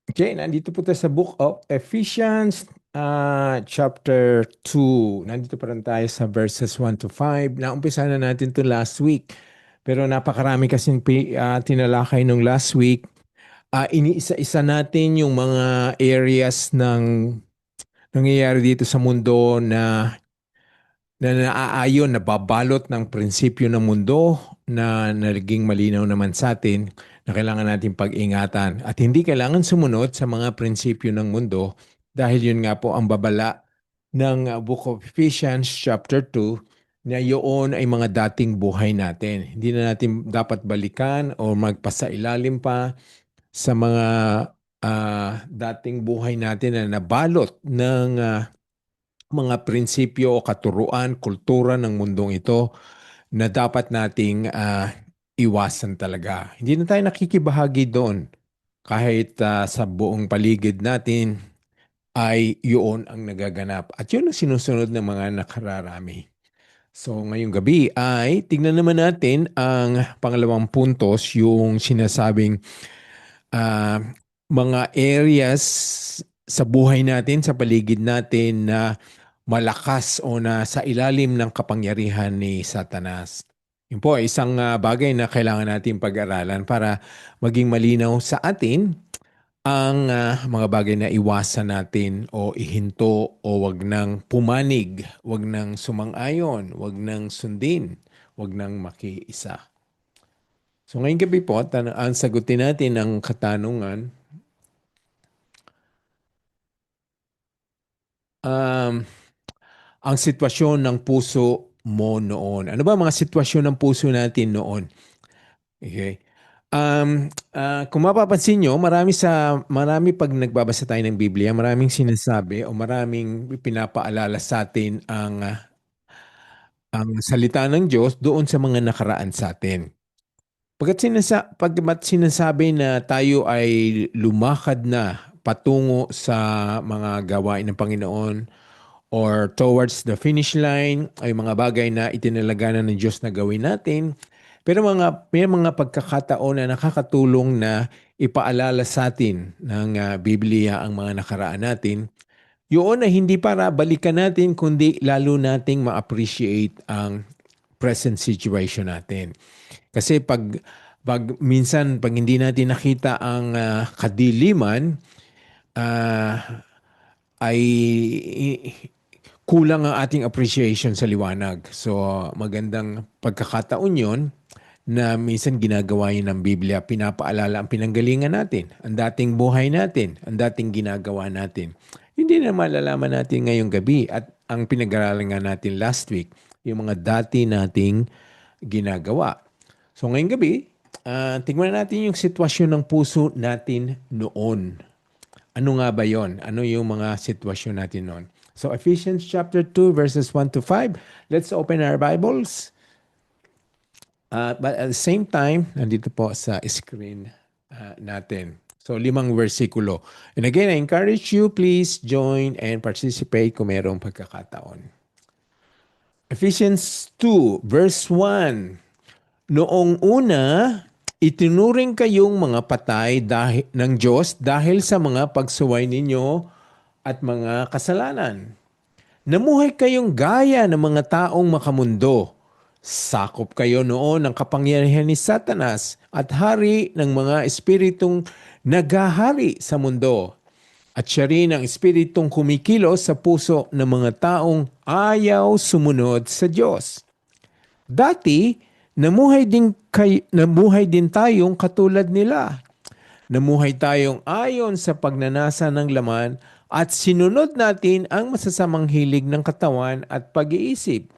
Okay, nandito po tayo sa Book of Ephesians, chapter 2. Nandito pa rin tayo sa verses 1 to 5. Naumpisa na natin to last week. Pero napakarami kasing tinalakay nung last week. Iniisa-isa natin yung mga areas ng nangyayari dito sa mundo na naaayon, nababalot ng prinsipyo ng mundo na naging malinaw naman sa atin na kailangan natin pag-ingatan. At hindi kailangan sumunod sa mga prinsipyo ng mundo dahil yun nga po ang babala ng Book of Ephesians chapter 2 na yun ay mga dating buhay natin. Hindi na natin dapat balikan o magpasailalim pa sa mga dating buhay natin na nabalot ng mga prinsipyo o katuruan, kultura ng mundong ito na dapat nating iwasan talaga. Hindi na tayo nakikibahagi doon kahit sa buong paligid natin ay yun ang nagaganap. At yun ang sinusunod ng mga nakararami. So ngayong gabi ay tignan naman natin ang pangalawang puntos, yung sinasabing ah, mga areas sa buhay natin, sa paligid natin na malakas o na sa ilalim ng kapangyarihan ni Satanas. Yun po ay isang bagay na kailangan natin pag-aralan para maging malinaw sa atin ang mga bagay na iwasan natin o ihinto o wag nang pumanig, wag nang sumang-ayon, wag nang sundin, wag nang makiisa. So ngayong gabi po, ang sagutin natin ang katanungan, um, ang sitwasyon ng puso mo noon. Ano ba mga sitwasyon ng puso natin noon? Okay. Kung mapapansin nyo, marami pag nagbabasa tayo ng Biblia, maraming sinasabi o maraming pinapaalala sa atin ang salita ng Diyos doon sa mga nakaraan sa atin. Pagkat sinasabi na tayo ay lumakad na patungo sa mga gawain ng Panginoon or towards the finish line ay mga bagay na itinalaga na ng Diyos na gawin natin. Pero may mga pagkakataon na nakakatulong na ipaalala sa atin ng Biblia ang mga nakaraan natin. Yun ay hindi para balikan natin, kundi lalo nating ma-appreciate ang present situation natin. Kasi pag hindi natin nakita ang kadiliman, ah, ay kulang ang ating appreciation sa liwanag. So, magandang pagkakataon yon na minsan ginagawa yun ng Biblia, pinapaalala ang pinanggalingan natin, ang dating buhay natin, ang dating ginagawa natin. Hindi na malalaman natin ngayong gabi at ang pinag-aralan nga natin last week, yung mga dati nating ginagawa. So ngayong gabi, tingnan natin yung sitwasyon ng puso natin noon. Ano nga ba yon? Ano yung mga sitwasyon natin noon? So Ephesians chapter 2 verses 1 to 5. Let's open our Bibles. But at the same time, nandito po sa screen natin. So 5 versikulo. And again, I encourage you, please join and participate kung mayroong pagkakataon. Ephesians 2 verse 1. Noong una, itinuring kayong mga patay ng Diyos dahil sa mga pagsuway ninyo at mga kasalanan. Namuhay kayong gaya ng mga taong makamundo. Sakop kayo noon ng kapangyarihan ni Satanas at hari ng mga espiritong naghahari sa mundo. At siya rin ang espiritong kumikilos sa puso ng mga taong ayaw sumunod sa Diyos. Dati, namuhay din tayong katulad nila. Namuhay tayong ayon sa pagnanasa ng laman at sinunod natin ang masasamang hilig ng katawan at pag-iisip.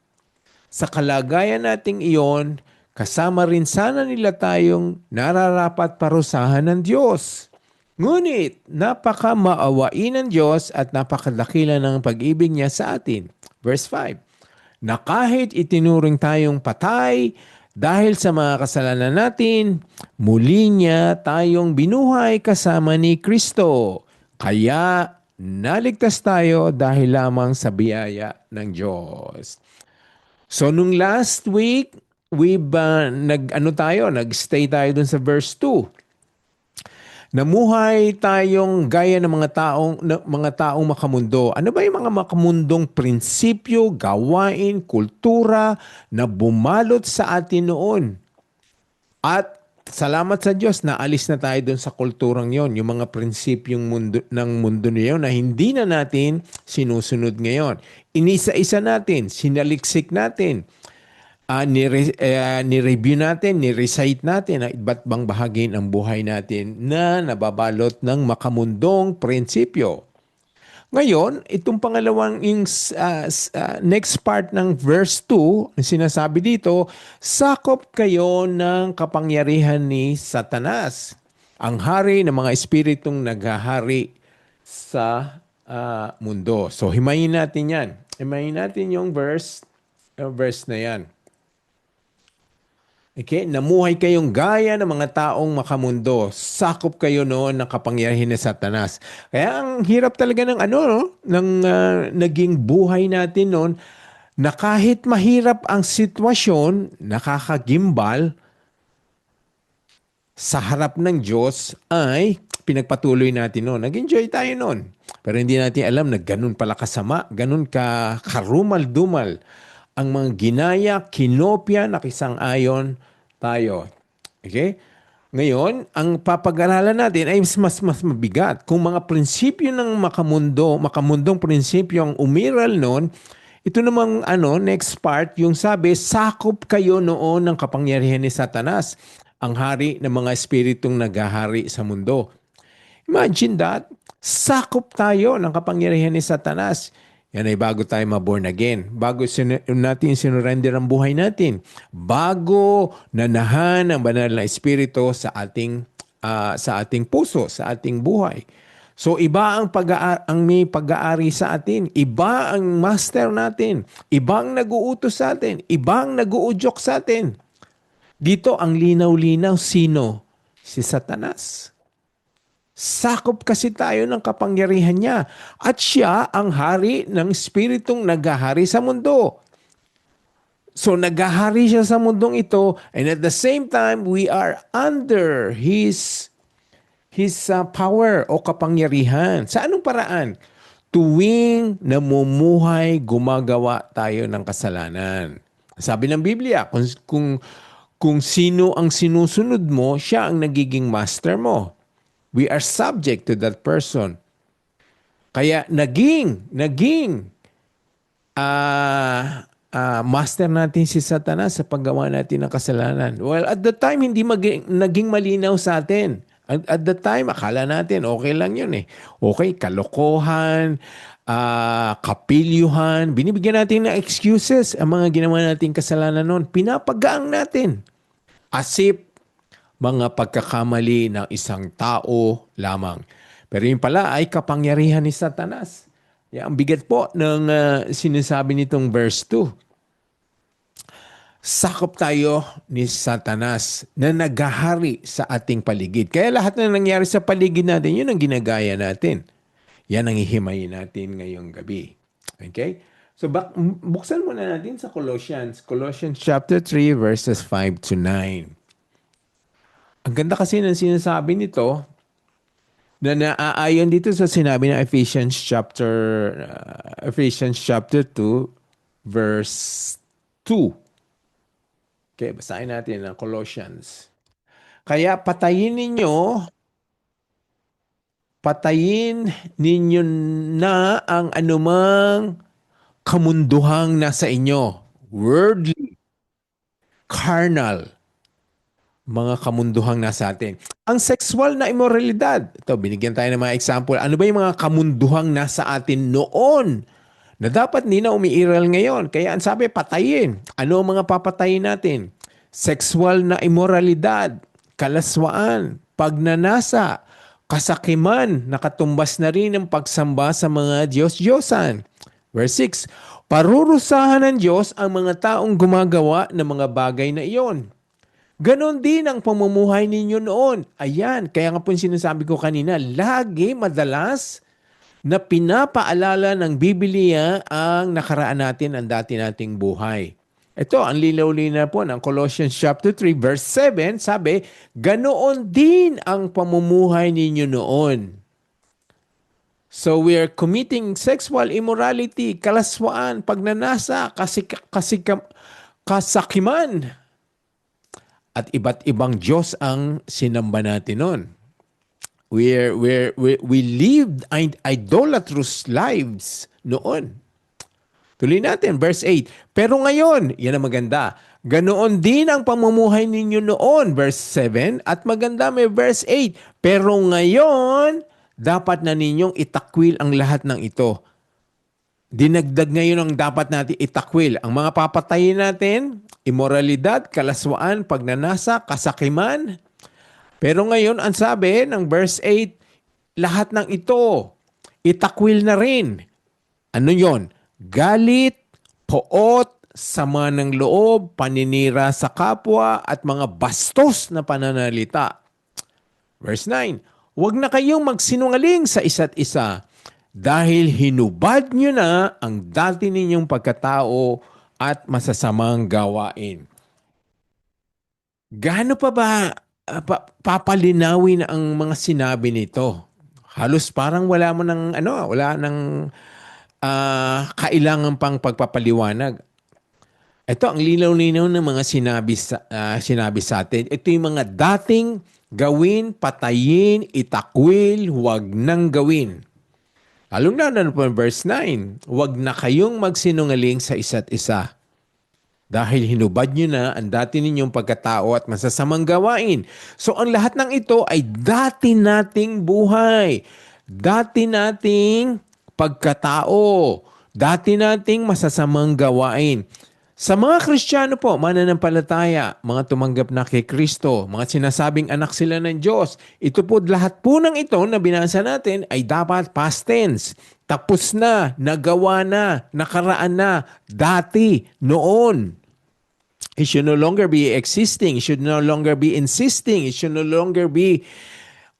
Sa kalagayan nating iyon, kasama rin sana nila tayong nararapat parusahan ng Diyos. Ngunit napaka-maawain ng Diyos at napakadakila ng pag-ibig niya sa atin. Verse 5, na kahit itinuring tayong patay dahil sa mga kasalanan natin, muli niya tayong binuhay kasama ni Kristo. Kaya naligtas tayo dahil lamang sa biyaya ng Diyos. So nung last week, nag-stay tayo dun sa verse 2. Namuhay tayong gaya ng mga taong makamundo. Ano ba yung mga makamundong prinsipyo, gawain, kultura na bumalot sa atin noon? At salamat sa Diyos, naalis na tayo doon sa kulturang yon, yung mga prinsipyong ng mundo na yun na hindi na natin sinusunod ngayon. Inisa-isa natin, sinaliksik natin, ni-review natin, ni-recite natin ang iba't bang bahagi ng buhay natin na nababalot ng makamundong prinsipyo. Ngayon, itong pangalawang next part ng verse 2, ang sinasabi dito, sakop kayo ng kapangyarihan ni Satanas, ang hari ng mga espiritong naghahari sa mundo. So, himayin natin yan. Himayin natin yung verse na yan. Okay? Namuhay kayong gaya ng mga taong makamundo. Sakop kayo noon ng kapangyarihan ni Satanas. Kaya ang hirap talaga ng naging buhay natin noon na kahit mahirap ang sitwasyon, nakakagimbal sa harap ng Diyos ay pinagpatuloy natin noon. Nag-enjoy tayo noon. Pero hindi natin alam na ganun pala kasama, ganun ka karumal-dumal ang mga ginaya, kinopya, nakisang-ayon tayo. Okay? Ngayon, ang papag-aralan natin ay mas mabigat. Kung mga prinsipyo ng makamundong prinsipyo ang umiral noon, ito namang next part, yung sabi, sakop kayo noon ng kapangyarihan ni Satanas, ang hari ng mga espiritong naghahari sa mundo. Imagine that. Sakop tayo ng kapangyarihan ni Satanas. Yan ay bago tayo maborn again. Bago natin sinurrender ang buhay natin. Bago nanahan ang banal na espiritu sa ating puso, sa ating buhay. So iba ang may pag-aari sa atin. Iba ang master natin. Iba ang nag-uutos sa atin. Iba ang nag-uudyok sa atin. Dito ang linaw-linaw, sino? Si Satanas. Sakop kasi tayo ng kapangyarihan niya. At siya ang hari ng espiritong naghahari sa mundo. So naghahari siya sa mundong ito, and at the same time, we are under His power o kapangyarihan. Sa anong paraan? Tuwing namumuhay, gumagawa tayo ng kasalanan. Sabi ng Biblia, kung sino ang sinusunod mo, siya ang nagiging master mo. We are subject to that person. Kaya naging master natin si Satanas sa paggawa natin ng kasalanan. Well, at the time, hindi naging malinaw sa atin. At the time, akala natin, okay lang yun eh. Okay, kalokohan, kapilyuhan, binibigyan natin ng excuses ang mga ginawa nating kasalanan noon. Pinapagaang natin. Asip mga pagkakamali ng isang tao lamang. Pero yun pala ay kapangyarihan ni Satanas. Ang bigat po ng sinasabi nitong verse 2. Sakop tayo ni Satanas na naghahari sa ating paligid. Kaya lahat na nangyari sa paligid natin, yun ang ginagaya natin. Yan ang ihimayin natin ngayong gabi. Okay? So buksan muna natin sa Colossians. Colossians chapter 3 verses 5 to 9. Ang ganda kasi ng sinasabi nito na naaayon dito sa sinabi ng Ephesians chapter 2 verse 2. Okay, basahin natin ang Colossians. Kaya patayin ninyo na ang anumang kamunduhang nasa inyo. Worldly, carnal, mga kamunduhang nasa atin. Ang sexual na immoralidad. Ito, binigyan tayo ng mga example. Ano ba yung mga kamunduhang nasa atin noon na dapat hindi na umiiral ngayon? Kaya ang sabi, patayin. Ano ang mga papatayin natin? Sexual na immoralidad, kalaswaan, pagnanasa, kasakiman, nakatumbas na rin ang pagsamba sa mga Diyos-Diyosan. Verse 6, parurusahan ng Diyos ang mga taong gumagawa ng mga bagay na iyon. Ganon din ang pamumuhay ninyo noon. Ayan, kaya nga po sinasabi ko kanina, madalas na pinapaalala ng Biblia ang nakaraan natin, ang dati nating buhay. Ito, ang linaw-linaw po ng Colossians chapter 3 verse 7, sabi, ganoon din ang pamumuhay ninyo noon. So we are committing sexual immorality, kalaswaan, pagnanasa, kasakiman, at iba't ibang Diyos ang sinamba natin noon. We lived idolatrous lives noon. Tuloy natin, verse 8. Pero ngayon, yan ang maganda. Ganoon din ang pamumuhay ninyo noon, verse 7. At maganda may verse 8. Pero ngayon, dapat na ninyong itakwil ang lahat ng ito. Dinagdag ngayon ang dapat natin itakwil. Ang mga papatayin natin, immoralidad, kalaswaan, pagnanasa, kasakiman. Pero ngayon, ang sabi ng verse 8, lahat ng ito, itakwil na rin. Ano yon? Galit, poot, sama ng loob, paninira sa kapwa, at mga bastos na pananalita. Verse 9, huwag na kayong magsinungaling sa isa't isa dahil hinubad nyo na ang dati ninyong pagkatao at masasamang gawain. Gaano pa ba papalinawin ang mga sinabi nito? Halos parang wala mo ng wala nang kailangan pang pagpapaliwanag. Ito ang linaw-linaw ng mga sinabi sa atin. Ito yung mga dating gawin, patayin, itakwil, huwag nang gawin. Lalong na po verse 9, huwag na kayong magsinungaling sa isa't isa. Dahil hinubad nyo na ang dati ninyong pagkatao at masasamang gawain. So ang lahat ng ito ay dati nating buhay. Dati nating pagkatao. Dati nating masasamang gawain. Sa mga Kristiyano po, mananampalataya, mga tumanggap na kay Kristo, mga sinasabing anak sila ng Diyos, ito po lahat po ng ito na binasa natin ay dapat past tense. Tapos na, nagawa na, nakaraan na, dati, noon. It should no longer be existing. It should no longer be insisting. It should no longer be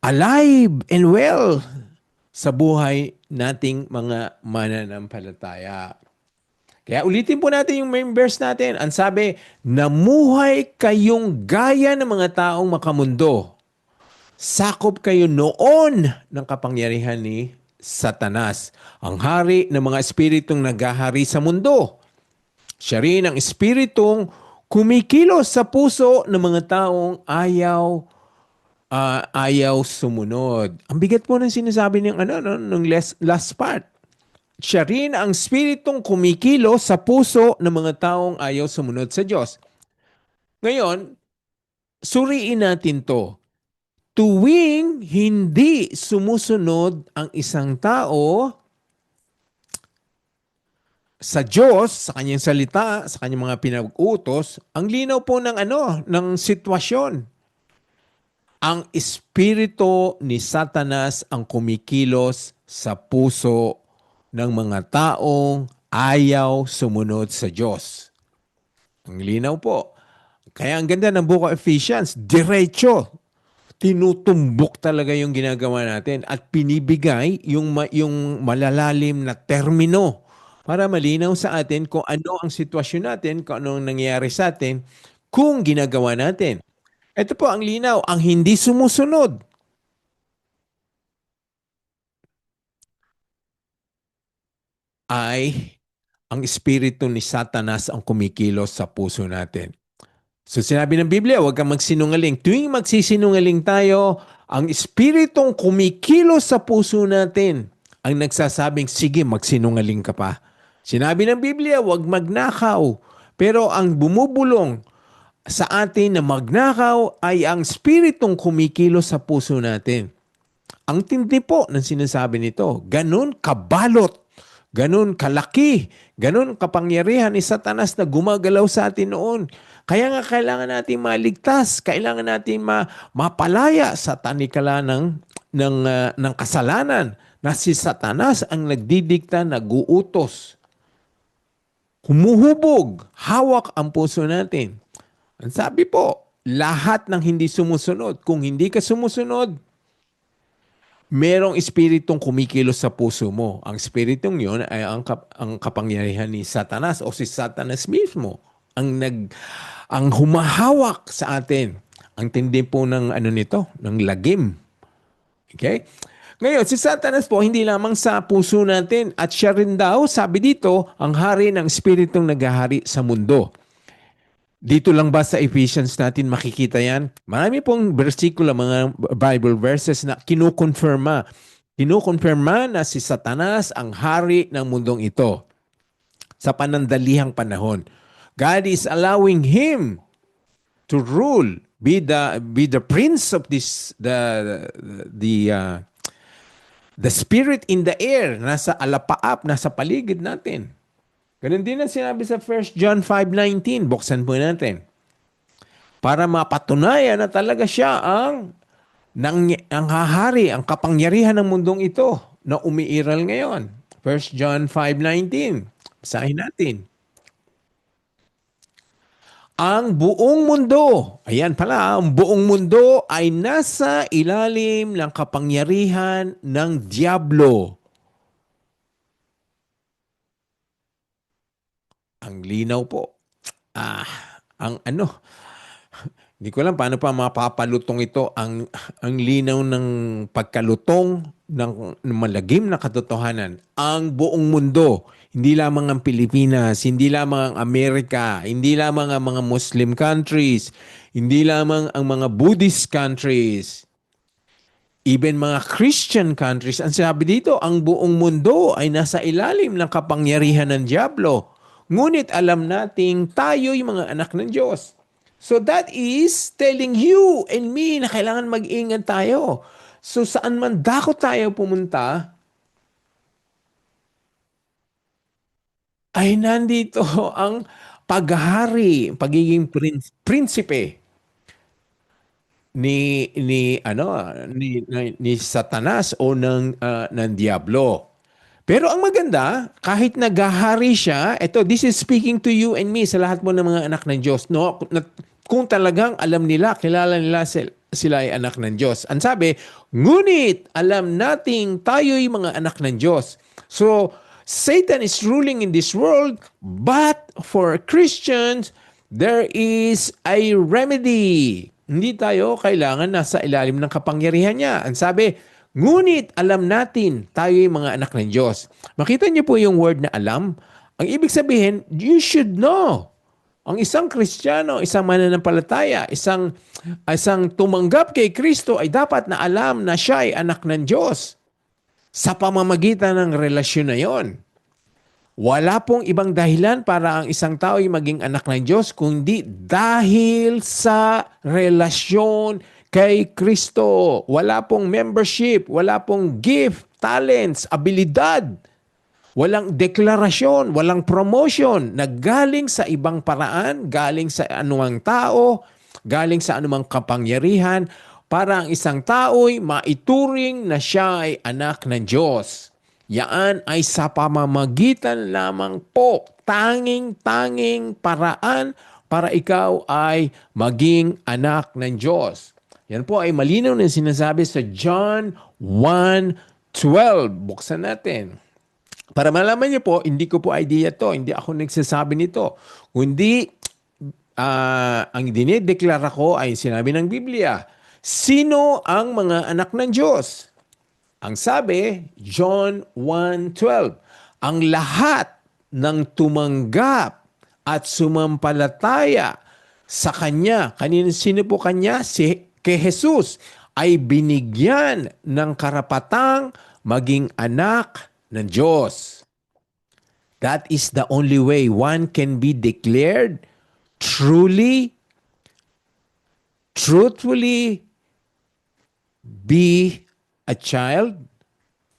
alive and well sa buhay nating mga mananampalataya. Kaya ulitin po natin yung main verse natin. Ang sabi, namuhay kayong gaya ng mga taong makamundo. Sakop kayo noon ng kapangyarihan ni Satanas, ang hari ng mga espiritong naghahari sa mundo. Siya rin ang espiritong kumikilos sa puso ng mga taong ayaw sumunod. Ang bigat po ng sinasabi ng last part. Siya rin ang spiritong kumikilos sa puso ng mga taong ayaw sumunod sa Diyos. Ngayon, suriin natin to. Tuwing hindi sumusunod ang isang tao sa Diyos, sa kanyang salita, sa kanyang mga pinag-utos, ang linaw po ng sitwasyon. Ang espiritu ni Satanas ang kumikilos sa puso ng mga taong ayaw sumunod sa Diyos. Ang linaw po. Kaya ang ganda ng Book of Ephesians, diretso. Tinutumbok talaga yung ginagawa natin at pinibigay yung malalalim na termino para malinaw sa atin kung ano ang sitwasyon natin, kung ano ang nangyayari sa atin, kung ginagawa natin. Ito po ang linaw, ang hindi sumusunod ay ang espiritu ni Satanas ang kumikilos sa puso natin. So sinabi ng Biblia, huwag kang magsinungaling. Tuwing magsisinungaling tayo, ang espiritong kumikilos sa puso natin ang nagsasabing, sige, magsinungaling ka pa. Sinabi ng Biblia, huwag magnakaw. Pero ang bumubulong sa atin na magnakaw ay ang espiritong kumikilos sa puso natin. Ang tindi po ng sinasabi nito, ganun kabalot, ganun kalaki, ganun kapangyarihan ni Satanas na gumagalaw sa atin noon. Kaya nga kailangan natin maligtas, kailangan natin mapalaya sa tanikala ng kasalanan na si Satanas ang nagdidikta, nag-uutos. Humuhubog, hawak ang puso natin. Ang sabi po, lahat ng hindi sumusunod, kung hindi ka sumusunod, merong espiritong kumikilos sa puso mo. Ang espiritong yon ay ang kapangyarihan ni Satanas o si Satanas mismo. ang ang humahawak sa atin. Ang tindi po ng ano nito, ng lagim. Okay? Ngayon, si Satanas po, hindi lamang sa puso natin at siya rin daw, sabi dito, ang hari ng espiritong naghahari sa mundo. Dito lang ba sa Ephesians natin makikita yan? Marami pong versikulo, mga Bible verses na kinukonfirma. Kinukonfirma na si Satanas ang hari ng mundong ito sa panandalihang panahon. God is allowing him to rule, be the prince of this the spirit in the air, nasa alapaap, nasa paligid natin. Ganun din ang sinabi sa 1 John 5:19. Buksan po natin. Para mapatunayan na talaga siya ang hahari, ang kapangyarihan ng mundong ito na umiiral ngayon. 1 John 5:19. Basahin natin. Ang buong mundo, ayan pala, ang buong mundo ay nasa ilalim ng kapangyarihan ng Diablo. Ang linaw po. Ang ano, hindi ko alam paano pa mapapalutong ito ang linaw ng pagkalutong ng malagim na katotohanan. Ang buong mundo, hindi lamang ang Pilipinas, hindi lamang ang Amerika, hindi lamang ang mga Muslim countries, hindi lamang ang mga Buddhist countries, even mga Christian countries. Ang sabi dito, ang buong mundo ay nasa ilalim ng kapangyarihan ng Diablo. Ngunit alam nating tayo'y mga anak ng Diyos. So that is telling you and me na kailangan mag-ingat tayo. So saan man dako tayo pumunta, ay nandito ang paghahari, pagiging prinsipe ni Satanas o ng Diablo. Pero ang maganda, kahit naghahari siya, this is speaking to you and me, sa lahat mo ng mga anak ng Diyos. No? Kung talagang alam nila, kilala nila sila ay anak ng Diyos. Ang sabi, ngunit alam nating tayo'y mga anak ng Diyos. So, Satan is ruling in this world, but for Christians, there is a remedy. Hindi tayo kailangan nasa ilalim ng kapangyarihan niya. Ang sabi, ngunit alam natin tayo'y mga anak ng Diyos. Makita niyo po yung word na alam. Ang ibig sabihin, you should know. Ang isang Kristiyano, isang mananampalataya, isang tumanggap kay Kristo ay dapat na alam na siya ay anak ng Diyos sa pamamagitan ng relasyon na yon. Wala pong ibang dahilan para ang isang tao ay maging anak ng Diyos kundi dahil sa relasyon kay Kristo. Wala pong membership, wala pong gift, talents, abilidad. Walang deklarasyon, walang promotion na galing sa ibang paraan, galing sa anumang tao, galing sa anumang kapangyarihan, para ang isang tao'y maituring na siya ay anak ng Diyos. Yaan ay sa pamamagitan lamang po, tanging paraan para ikaw ay maging anak ng Diyos. Yan po ay malinaw na sinasabi sa John 1:12. Buksan natin. Para malaman niyo po, hindi ko po idea to, hindi ako nagsasabi nito. Kundi, ang dinideklara ko ay sinabi ng Biblia. Sino ang mga anak ng Diyos? Ang sabi, John 1:12, ang lahat ng tumanggap at sumampalataya sa Kanya, sino po Kanya? Kay Jesus, ay binigyan ng karapatang maging anak ng Diyos. That is the only way one can be declared truthfully be a child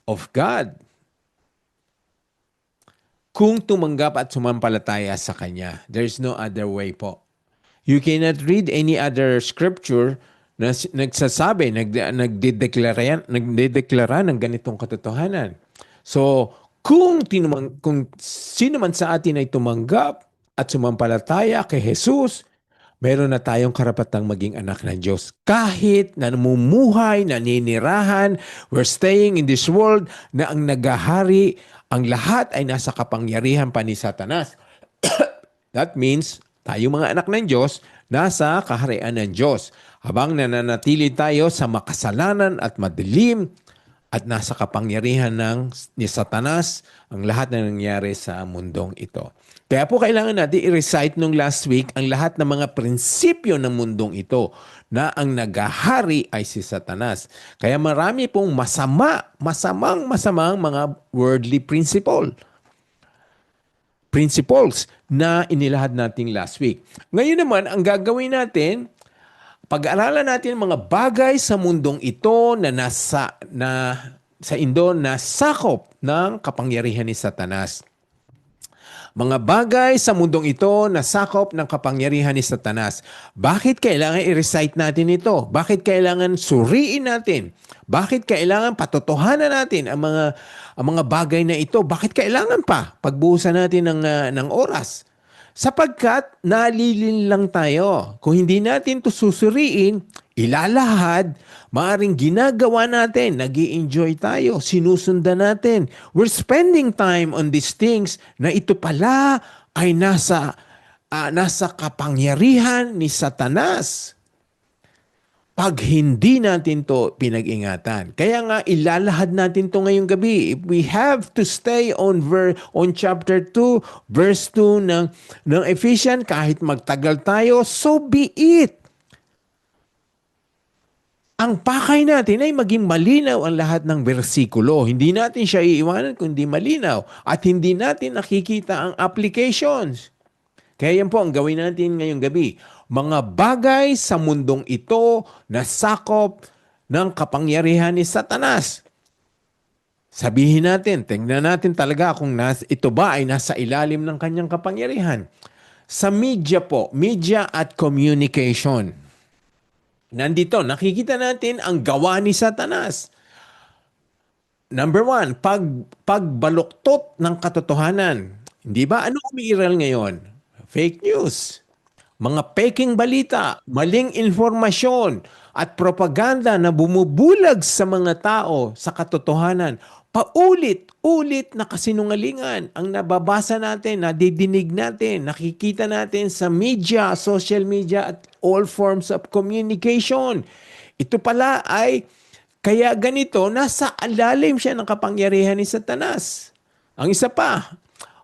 of God. Kung tumanggap at sumampalataya sa Kanya, there's no other way po. You cannot read any other scripture na nagsasabi, nagdedeklara ng ganitong katotohanan. So, kung sino man sa atin ay tumanggap at sumampalataya kay Jesus, meron na tayong karapatang maging anak ng Diyos. Kahit na namumuhay, naninirahan, we're staying in this world na ang nagahari, ang lahat ay nasa kapangyarihan pa ni Satanas. That means, Tayong mga anak ng Diyos, nasa kaharian ng Diyos. Habang nananatili tayo sa makasalanan at madilim at nasa kapangyarihan ni Satanas ang lahat na nangyari sa mundong ito. Kaya po kailangan natin i-recite nung last week ang lahat ng mga prinsipyo ng mundong ito na ang nagahari ay si Satanas. Kaya marami pong masamang mga worldly principles na inilahad natin last week. Ngayon naman, ang gagawin natin, pag-aaralan natin mga bagay sa mundong ito na sa Indo na sakop ng kapangyarihan ni Satanas. Mga bagay sa mundong ito na sakop ng kapangyarihan ni Satanas. Bakit kailangan i-recite natin ito? Bakit kailangan suriin natin? Bakit kailangan patotohanan natin ang mga bagay na ito? Bakit kailangan pa pagbuhusan natin ng oras? Sapagkat nalilin lang tayo. Kung hindi natin ito susuriin, ilalahad, maaring ginagawa natin, nag-i-enjoy tayo, sinusundan natin. We're spending time on these things na ito pala ay nasa kapangyarihan ni Satanas. Pag hindi natin to pinag-ingatan. Kaya nga ilalahad natin to ngayong gabi. If we have to stay on chapter 2, verse 2 ng Ephesians, kahit magtagal tayo, so be it. Ang pakay natin ay maging malinaw ang lahat ng bersikulo. Hindi natin siya iiwanan kung hindi malinaw. At hindi natin nakikita ang applications. Kaya yan po ang gawin natin ngayong gabi. Mga bagay sa mundong ito na sakop ng kapangyarihan ni Satanas. Sabihin natin, tingnan natin talaga kung ito ba ay nasa ilalim ng kanyang kapangyarihan. Sa media po, media at communication. Nandito, nakikita natin ang gawa ni Satanas. Number 1, pagbaluktot ng katotohanan. Hindi ba? Ano umiiral ngayon? Fake news. Mga peking balita, maling informasyon at propaganda na bumubulag sa mga tao sa katotohanan. Paulit-ulit na kasinungalingan ang nababasa natin, nadidinig natin, nakikita natin sa media, social media at all forms of communication. Ito pala ay kaya ganito, nasa alalim siya ng kapangyarihan ni Satanas. Ang isa pa,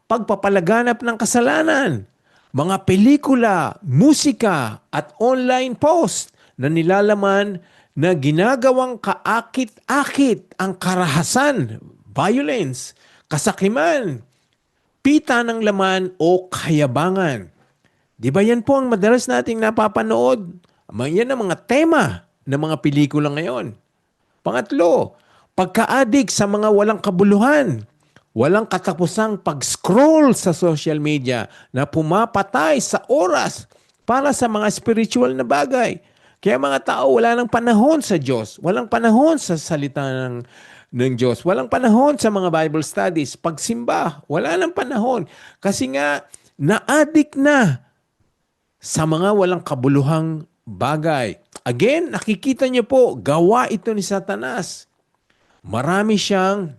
pagpapalaganap ng kasalanan. Mga pelikula, musika at online post na nilalaman na ginagawang kaakit-akit ang karahasan, violence, kasakiman, pita ng laman o kayabangan. Di ba yan po ang madalas nating napapanood? Yan ang mga tema ng mga pelikula ngayon. Pangatlo, pagka-addict sa mga walang kabuluhan. Walang katapusang pag-scroll sa social media na pumapatay sa oras para sa mga spiritual na bagay. Kaya mga tao wala nang panahon sa Diyos. Walang panahon sa salita ng Diyos. Walang panahon sa mga Bible studies. Pagsimba, wala nang panahon. Kasi nga, na-addict na sa mga walang kabuluhang bagay. Again, nakikita niyo po, gawa ito ni Satanas. Marami siyang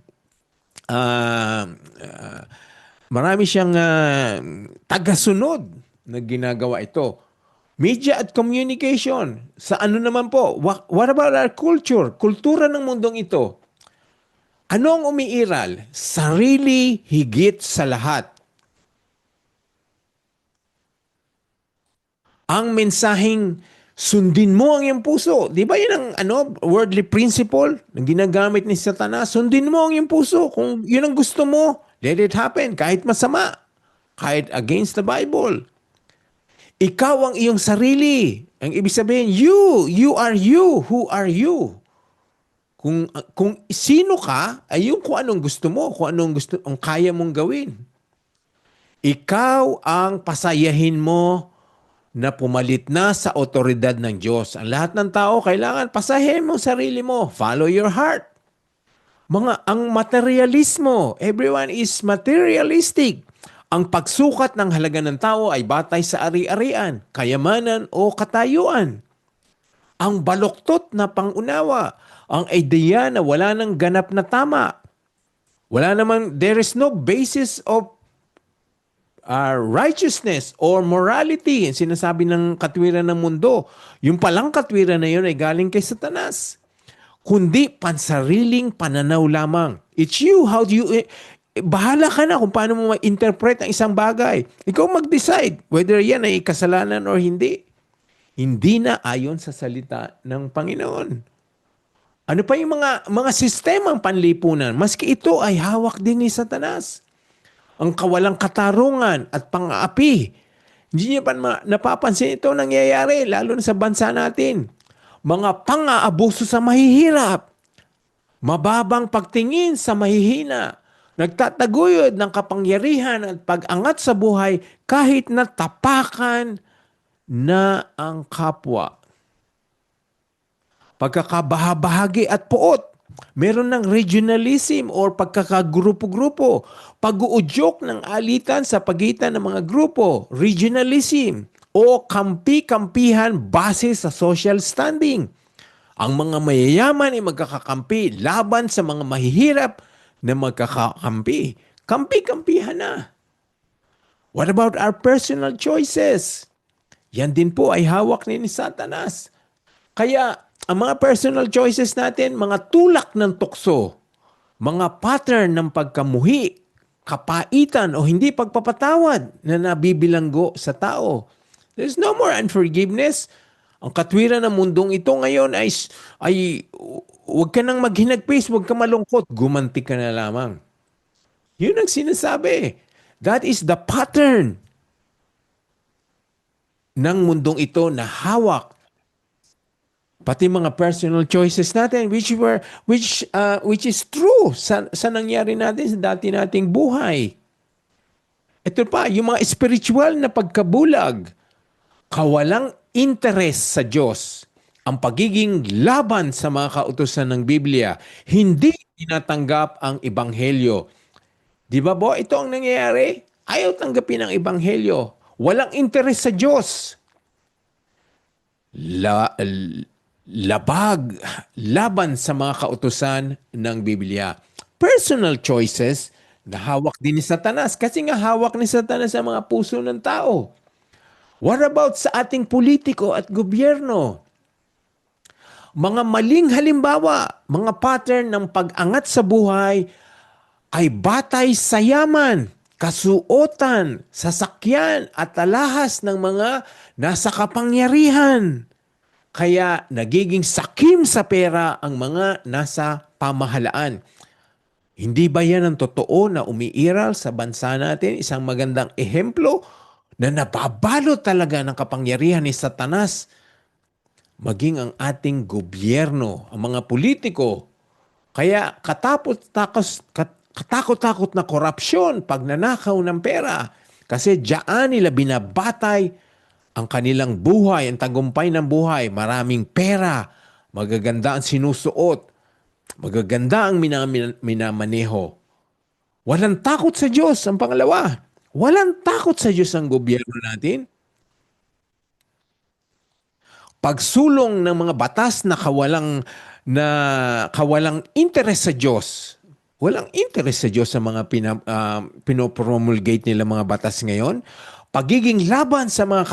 tagasunod na ginagawa ito. Media at communication. Sa ano naman po? What about our culture? Kultura ng mundong ito. Ano ang umiiral? Sarili higit sa lahat. Ang mensaheng sundin mo ang iyong puso. Di ba yun ang worldly principle na ginagamit ni Satanas? Sundin mo ang iyong puso. Kung yun ang gusto mo, let it happen. Kahit masama. Kahit against the Bible. Ikaw ang iyong sarili. Ang ibig sabihin, you are you. Who are you? Kung sino ka, ay yung kung anong gusto mo, kung ang kaya mong gawin. Ikaw ang pasayahin mo na pumalit na sa otoridad ng Diyos. Ang lahat ng tao, kailangan pasahin mo sarili mo. Follow your heart. Ang materialismo, everyone is materialistic. Ang pagsukat ng halaga ng tao ay batay sa ari-arian, kayamanan o katayuan. Ang baluktot na pangunawa, ang ideya na wala nang ganap na tama. There is no basis of righteousness or morality, yung sinasabi ng katwiran ng mundo. Yung palang katwiran na yun ay galing kay Satanas. Kundi pansariling pananaw lamang. It's you, how do you... bahala ka na kung paano mo ma-interpret ang isang bagay. Ikaw mag-decide whether yan ay kasalanan or hindi. Hindi na ayon sa salita ng Panginoon. Ano pa yung mga sistemang panlipunan? Maski ito ay hawak din ni Satanas. Ang kawalang katarungan at pang-aapi. Hindi niyo pa napapansin ito nangyayari, lalo na sa bansa natin. Mga pang-aabuso sa mahihirap. Mababang pagtingin sa mahihina. Nagtataguyod ng kapangyarihan at pag-angat sa buhay kahit natapakan na ang kapwa. Pagkakabahabahagi at puot. Meron ng regionalism or pagkakagrupo-grupo. Pag-uudyok ng alitan sa pagitan ng mga grupo. Regionalism o kampi-kampihan base sa social standing. Ang mga mayayaman ay magkakakampi laban sa mga mahihirap na magkakakampi. Kampi-kampihan na. What about our personal choices? Yan din po ay hawak ni Satanas. Kaya ang mga personal choices natin, mga tulak ng tukso, mga pattern ng pagkamuhi, kapaitan o hindi pagpapatawad na nabibilanggo sa tao. There's no more unforgiveness. Ang katwiran ng mundong ito ngayon ay huwag ka nang maghinagpis, huwag ka malungkot, gumanti ka na lamang. Yun ang sinasabi. That is the pattern ng mundong ito na hawak pati mga personal choices natin which is true sa nangyari natin sa dati nating buhay. Ito pa, yung mga spiritual na pagkabulag, kawalang interest sa Diyos, ang pagiging laban sa mga kautusan ng Biblia, hindi tinatanggap ang Ebanghelyo. Di ba po? Ito ang nangyayari. Ayaw tanggapin ang Ebanghelyo. Walang interest sa Diyos. Labag, laban sa mga kautusan ng Biblia. Personal choices na hawak din ni Satanas kasi nga hawak ni Satanas ang mga puso ng tao. What about sa ating politiko at gobyerno? Mga maling halimbawa, mga pattern ng pag-angat sa buhay ay batay sa yaman, kasuotan, sasakyan at alahas ng mga nasa kapangyarihan. Kaya nagiging sakim sa pera ang mga nasa pamahalaan. Hindi ba yan ang totoo na umiiral sa bansa natin? Isang magandang ehemplo na nababalot talaga ng kapangyarihan ni Satanas. Maging ang ating gobyerno, ang mga politiko. Kaya katakot-takot na korupsyon, pagnanakaw ng pera. Kasi diyan nila binabatay ang kanilang buhay, ang tagumpay ng buhay, maraming pera, magaganda ang sinusuot, magaganda ang minamaneho. Walang takot sa Diyos, ang pangalawa. Walang takot sa Diyos ang gobyerno natin. Pagsulong ng mga batas na kawalang interest sa Diyos. Walang interest sa Diyos sa mga pinopromulgate nila mga batas ngayon. Pagiging laban sa mga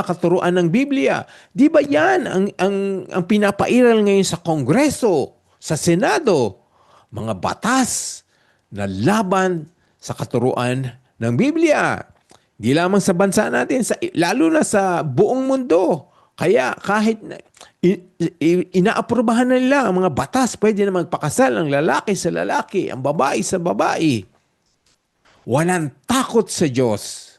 katuruan ng Biblia. Di ba yan ang pinapairal ngayon sa Kongreso, sa Senado? Mga batas na laban sa katuruan ng Biblia. Di lamang sa bansa natin, lalo na sa buong mundo. Kaya kahit inaaprubahan na nila ang mga batas, pwede na magpakasal ang lalaki sa lalaki, ang babae sa babae. Walang takot sa Diyos.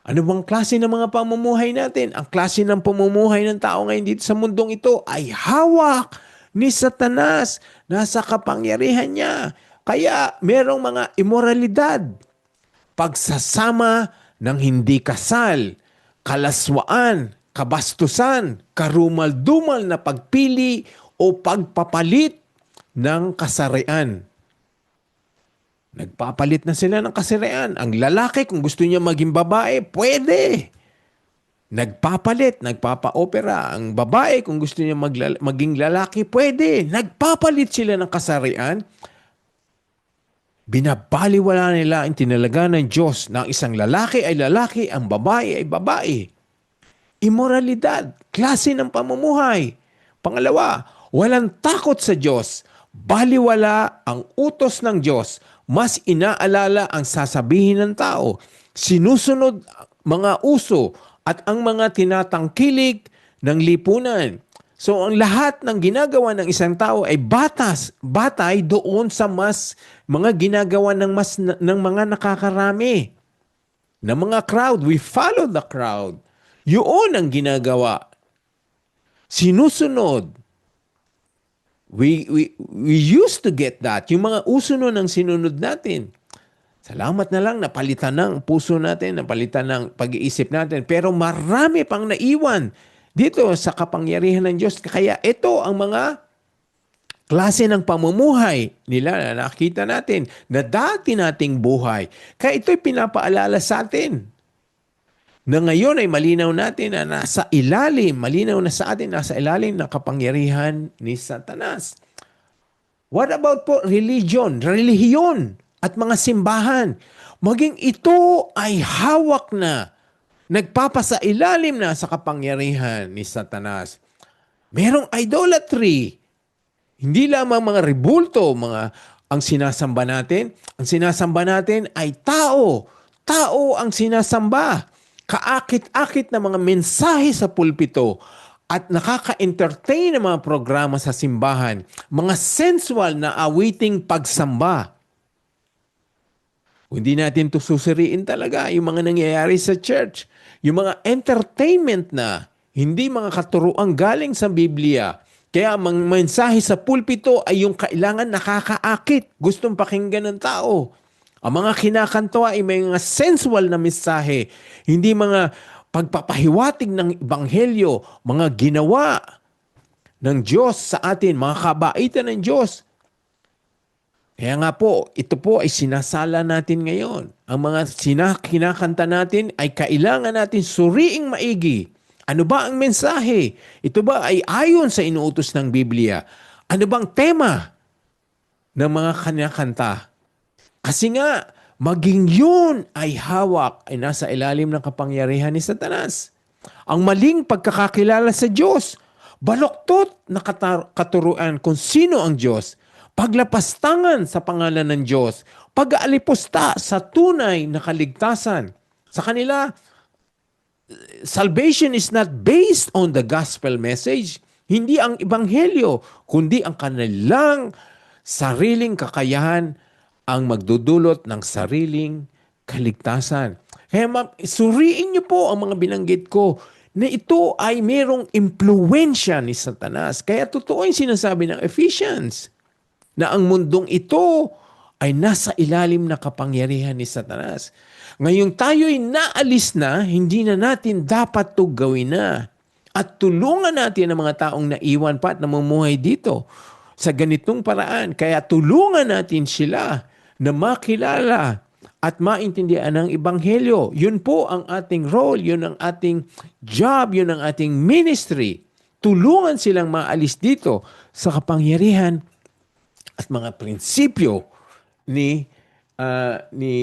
Ano bang klase ng mga pamumuhay natin? Ang klase ng pamumuhay ng tao ngayon dito sa mundong ito ay hawak ni Satanas. Nasa kapangyarihan niya. Kaya merong mga immoralidad. Pagsasama ng hindi kasal, kalaswaan, kabastusan, karumal-dumal na pagpili o pagpapalit ng kasarian. Nagpapalit na sila ng kasarian. Ang lalaki, kung gusto niya maging babae, pwede. Nagpapalit, nagpapa-opera. Ang babae, kung gusto niya maging lalaki, pwede. Nagpapalit sila ng kasarian. Binabaliwala nila ang tinalaga ng Diyos na ang isang lalaki ay lalaki, ang babae ay babae. Immoralidad, klase ng pamumuhay. Pangalawa, walang takot sa Diyos. Baliwala ang utos ng Diyos. Mas inaalala ang sasabihin ng tao. Sinusunod mga uso at ang mga tinatangkilik ng lipunan. So ang lahat ng ginagawa ng isang tao ay batay doon sa mga ginagawa ng mga nakakarami, ng mga crowd. We follow the crowd. Yun ang ginagawa. Sinusunod. We used to get that. Yung mga uso nun ang sinunod natin. Salamat na lang, napalitan ng puso natin, napalitan ng pag-iisip natin. Pero marami pang naiwan dito sa kapangyarihan ng Diyos. Kaya ito ang mga klase ng pamumuhay nila na nakita natin na dati nating buhay. Kaya ito'y pinapaalala sa atin na ngayon ay malinaw natin na malinaw na sa atin, nasa ilalim ng kapangyarihan ni Satanas. What about po relihiyon at mga simbahan? Maging ito ay hawak na, nagpapasailalim na sa kapangyarihan ni Satanas. Merong idolatry. Hindi lamang mga rebulto, ang sinasamba natin. Ang sinasamba natin ay tao. Tao ang sinasamba. Kaakit-akit na mga mensahe sa pulpito at nakaka-entertain ng mga programa sa simbahan. Mga sensual na awiting pagsamba. Hindi natin ito susuriin talaga yung mga nangyayari sa church. Yung mga entertainment na, hindi mga katuruang galing sa Biblia. Kaya ang mensahe sa pulpito ay yung kailangan nakakaakit. Gustong pakinggan ng tao. Ang mga kinakantawa ay may mga sensual na mensahe. Hindi mga pagpapahiwatig ng ebanghelyo, mga ginawa ng Diyos sa atin, mga kabaitan ng Diyos. Kaya nga po, ito po ay sinasala natin ngayon. Ang mga kinakanta natin ay kailangan natin suriing maigi. Ano ba ang mensahe? Ito ba ay ayon sa inuutos ng Biblia? Ano bang tema ng mga kinakanta? Kasi nga, maging yun ay hawak, ay nasa ilalim ng kapangyarihan ni Satanas. Ang maling pagkakakilala sa Diyos, baloktot na katuruan kung sino ang Diyos, paglapastangan sa pangalan ng Diyos, pag-aalipusta sa tunay na kaligtasan. Sa kanila, salvation is not based on the gospel message. Hindi ang ebanghelyo, kundi ang kanilang sariling kakayahan ang magdudulot ng sariling kaligtasan. Kaya suriin niyo po ang mga binanggit ko na ito ay mayroong impluensya ni Satanas. Kaya totoo yung sinasabi ng Ephesians na ang mundong ito ay nasa ilalim na kapangyarihan ni Satanas. Ngayong tayo'y naalis na, hindi na natin dapat ito gawin na. At tulungan natin ang mga taong naiwan pa at namumuhay dito sa ganitong paraan. Kaya tulungan natin sila na makilala at maintindihan ang ebanghelyo. Yun po ang ating role, yun ang ating job, yun ang ating ministry. Tulungan silang maalis dito sa kapangyarihan at mga prinsipyo ni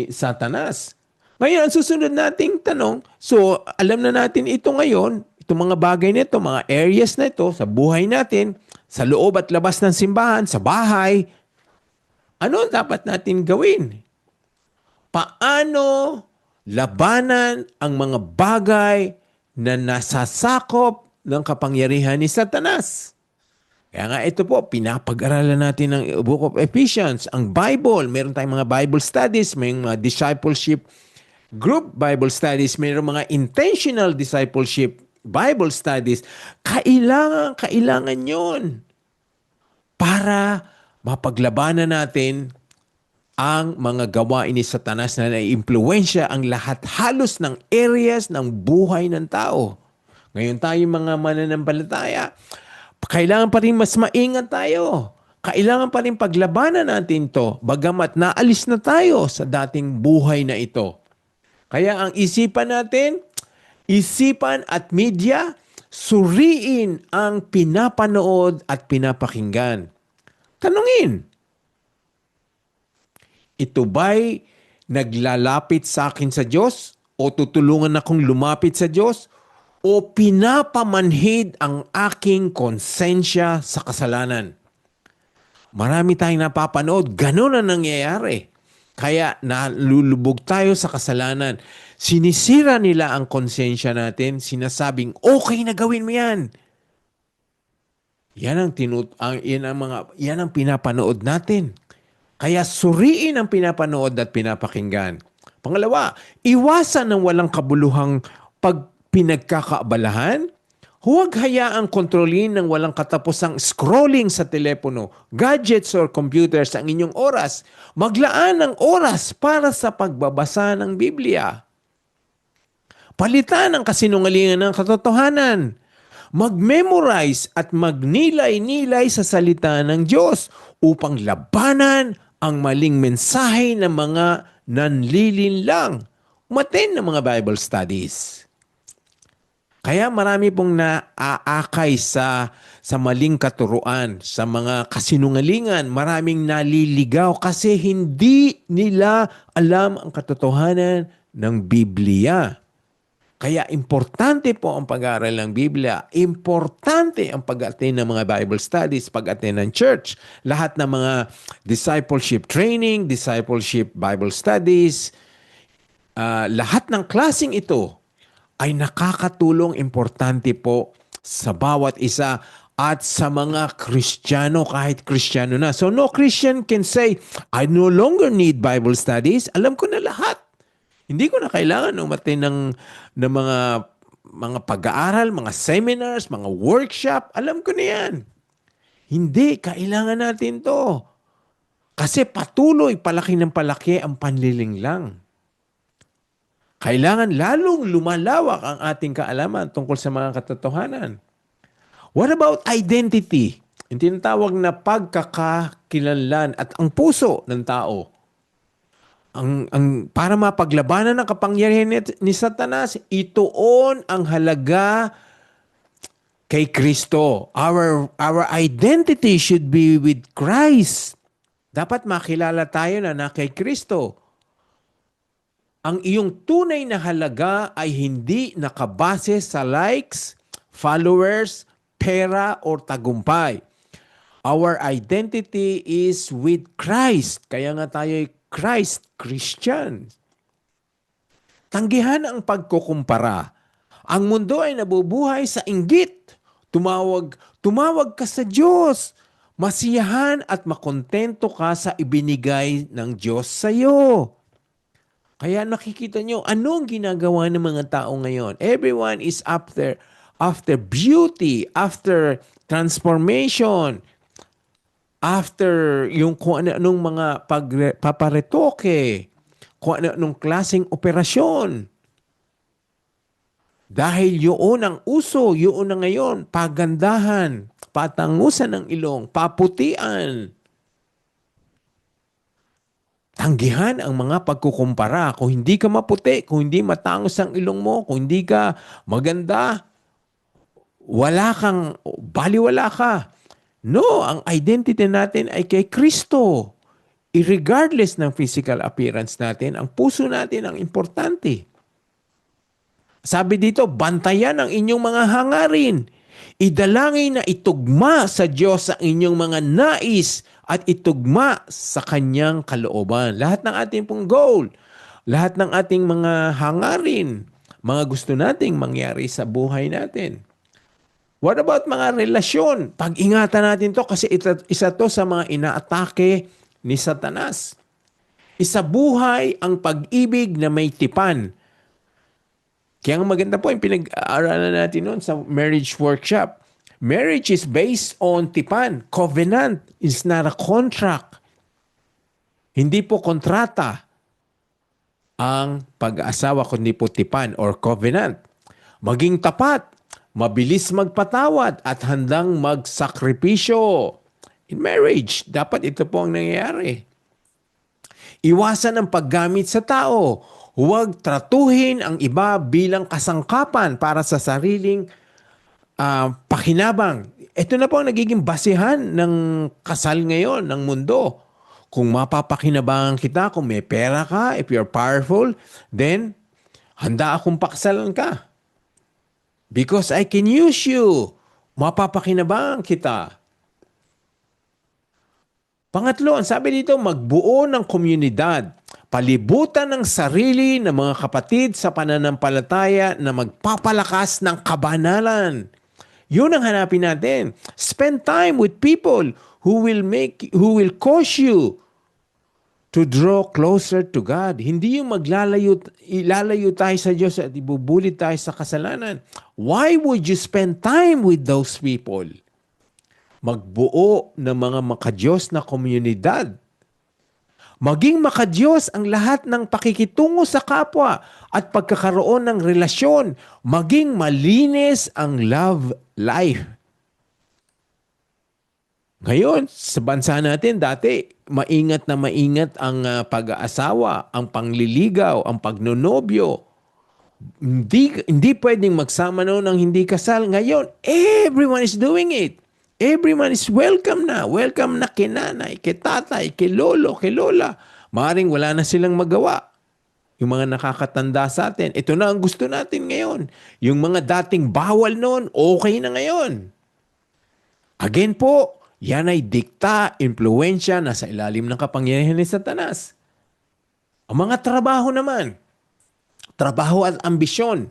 Satanas. Ngayon, ang susunod nating tanong, so alam na natin ito ngayon, itong mga bagay nito, mga areas na ito sa buhay natin, sa loob at labas ng simbahan, sa bahay, ano dapat natin gawin? Paano labanan ang mga bagay na nasasakop ng kapangyarihan ni Satanas? Kaya nga ito po, pinapag-aralan natin ng Book of Ephesians, ang Bible. Meron tayong mga Bible studies, may mga discipleship group Bible studies, mayroong mga intentional discipleship Bible studies. Kailangan yun para mapaglabanan natin ang mga gawain ni Satanas na naiimpluwensya ang lahat halos ng areas ng buhay ng tao. Ngayon tayo mga mananampalataya, kailangan pa rin mas maingat tayo. Kailangan pa rin paglabanan natin to, bagamat naalis na tayo sa dating buhay na ito. Kaya ang isipan natin, isipan at media, suriin ang pinapanood at pinapakinggan. Tanungin, Ito ba'y naglalapit sa akin sa Diyos? O tutulungan akong lumapit sa Diyos? O pinapamanhid ang aking konsensya sa kasalanan? Marami tayong napapanood, ganun ang nangyayari. Kaya nalulubog tayo sa kasalanan. Sinisira nila ang konsensya natin, sinasabing, okay na gawin mo yan. Yan ang pinapanood natin. Kaya suriin ang pinapanood at pinapakinggan. Pangalawa, iwasan ng walang kabuluhang pinagkakaabalahan. Huwag hayaang kontrolin ng walang katapusang scrolling sa telepono, gadgets or computers ang inyong oras. Maglaan ng oras para sa pagbabasa ng Biblia. Palitan ang kasinungalingan ng katotohanan. Mag-memorize at magnilay-nilay sa salita ng Diyos upang labanan ang maling mensahe ng mga nanlilinlang. Umattend ng mga Bible studies. Kaya marami pong naaakay sa maling katuruan, sa mga kasinungalingan, maraming naliligaw kasi hindi nila alam ang katotohanan ng Biblia. Kaya importante po ang pag-aaral ng Biblia. Importante ang pag-attend ng mga Bible studies, pag-attend ng church. Lahat ng mga discipleship training, discipleship Bible studies, lahat ng klaseng ito ay nakakatulong importante po sa bawat isa at sa mga Kristiyano kahit Kristiyano na. So no Christian can say, I no longer need Bible studies. Alam ko na lahat. Hindi ko na kailangan umattend ng mga pag-aaral, mga seminars, mga workshop. Alam ko na yan. Hindi, kailangan natin to. Kasi patuloy palaki ng palaki ang panlilinglang. Kailangan lalong lumalawak ang ating kaalaman tungkol sa mga katotohanan. What about identity? Yung tinatawag na pagkakakilanlan at ang puso ng tao. Para mapaglabanan ng kapangyarihan ni Satanas, itoon ang halaga kay Kristo. Our identity should be with Christ. Dapat makilala tayo na kay Kristo. Ang iyong tunay na halaga ay hindi nakabase sa likes, followers, pera, or tagumpay. Our identity is with Christ. Kaya nga tayo ay Christ Christian. Tanggihan ang pagkukumpara. Ang mundo ay nabubuhay sa inggit. Tumawag ka sa Diyos. Masiyahan at makontento ka sa ibinigay ng Diyos sa iyo. Kaya nakikita nyo, anong ginagawa ng mga tao ngayon? Everyone is after beauty, after transformation, after yung kung anong mga paparetoke, kung anong klaseng operasyon. Dahil yun ang uso, yun na ngayon, pagandahan, patangusan ng ilong, paputian. Tanggihan ang mga pagkukumpara. Kung hindi ka maputi, kung hindi matangos ang ilong mo, kung hindi ka maganda, baliwala ka. No, ang identity natin ay kay Kristo. Irregardless ng physical appearance natin, ang puso natin ang importante. Sabi dito, bantayan ang inyong mga hangarin. Idalangin na itugma sa Diyos ang inyong mga nais at itugma sa kanyang kalooban. Lahat ng ating pong goal, lahat ng ating mga hangarin, mga gusto nating mangyari sa buhay natin. What about mga relasyon? Pag-ingatan natin to kasi isa to sa mga inaatake ni Satanas. Isa buhay ang pag-ibig na may tipan. Kaya ang maganda po yung pinag-aaralan natin noon sa marriage workshop. Marriage is based on tipan. Covenant is not a contract. Hindi po kontrata ang pag-aasawa kundi po tipan or covenant. Maging tapat, mabilis magpatawad at handang magsakripisyo. In marriage, dapat ito po ang nangyayari. Iwasan ang paggamit sa tao. Huwag tratuhin ang iba bilang kasangkapan para sa sariling pakinabang. Ito na po ang nagiging basihan ng kasal ngayon, ng mundo. Kung mapapakinabangan kita, kung may pera ka, if you're powerful, then handa akong paksalan ka. Because I can use you. Mapapakinabangan kita. Pangatlo, ang sabi dito, magbuo ng komunidad. Palibutan ng sarili ng mga kapatid sa pananampalataya na magpapalakas ng kabanalan. Yun ang hanapin natin. Spend time with people who will cause you to draw closer to God. Hindi yung ilalayo tayo sa Diyos at ibubulit tayo sa kasalanan. Why would you spend time with those people? Magbuo ng mga makadiyos na komunidad. Maging makadiyos ang lahat ng pakikitungo sa kapwa at pagkakaroon ng relasyon. Maging malinis ang love life. Ngayon, sa bansa natin dati, maingat na maingat ang pag-aasawa, ang pangliligaw, ang pagnonobyo. Hindi pwedeng magsama noon ng hindi kasal. Ngayon, everyone is doing it. Everyone is welcome na. Welcome na kay nanay, kay tatay, kay lolo, kay lola. Maring wala na silang magawa. Yung mga nakakatanda sa atin, ito na ang gusto natin ngayon. Yung mga dating bawal noon, okay na ngayon. Again po, yan ay dikta, impluensya na sa ilalim ng kapangyarihan ni Satanas. Ang mga trabaho naman, trabaho at ambisyon,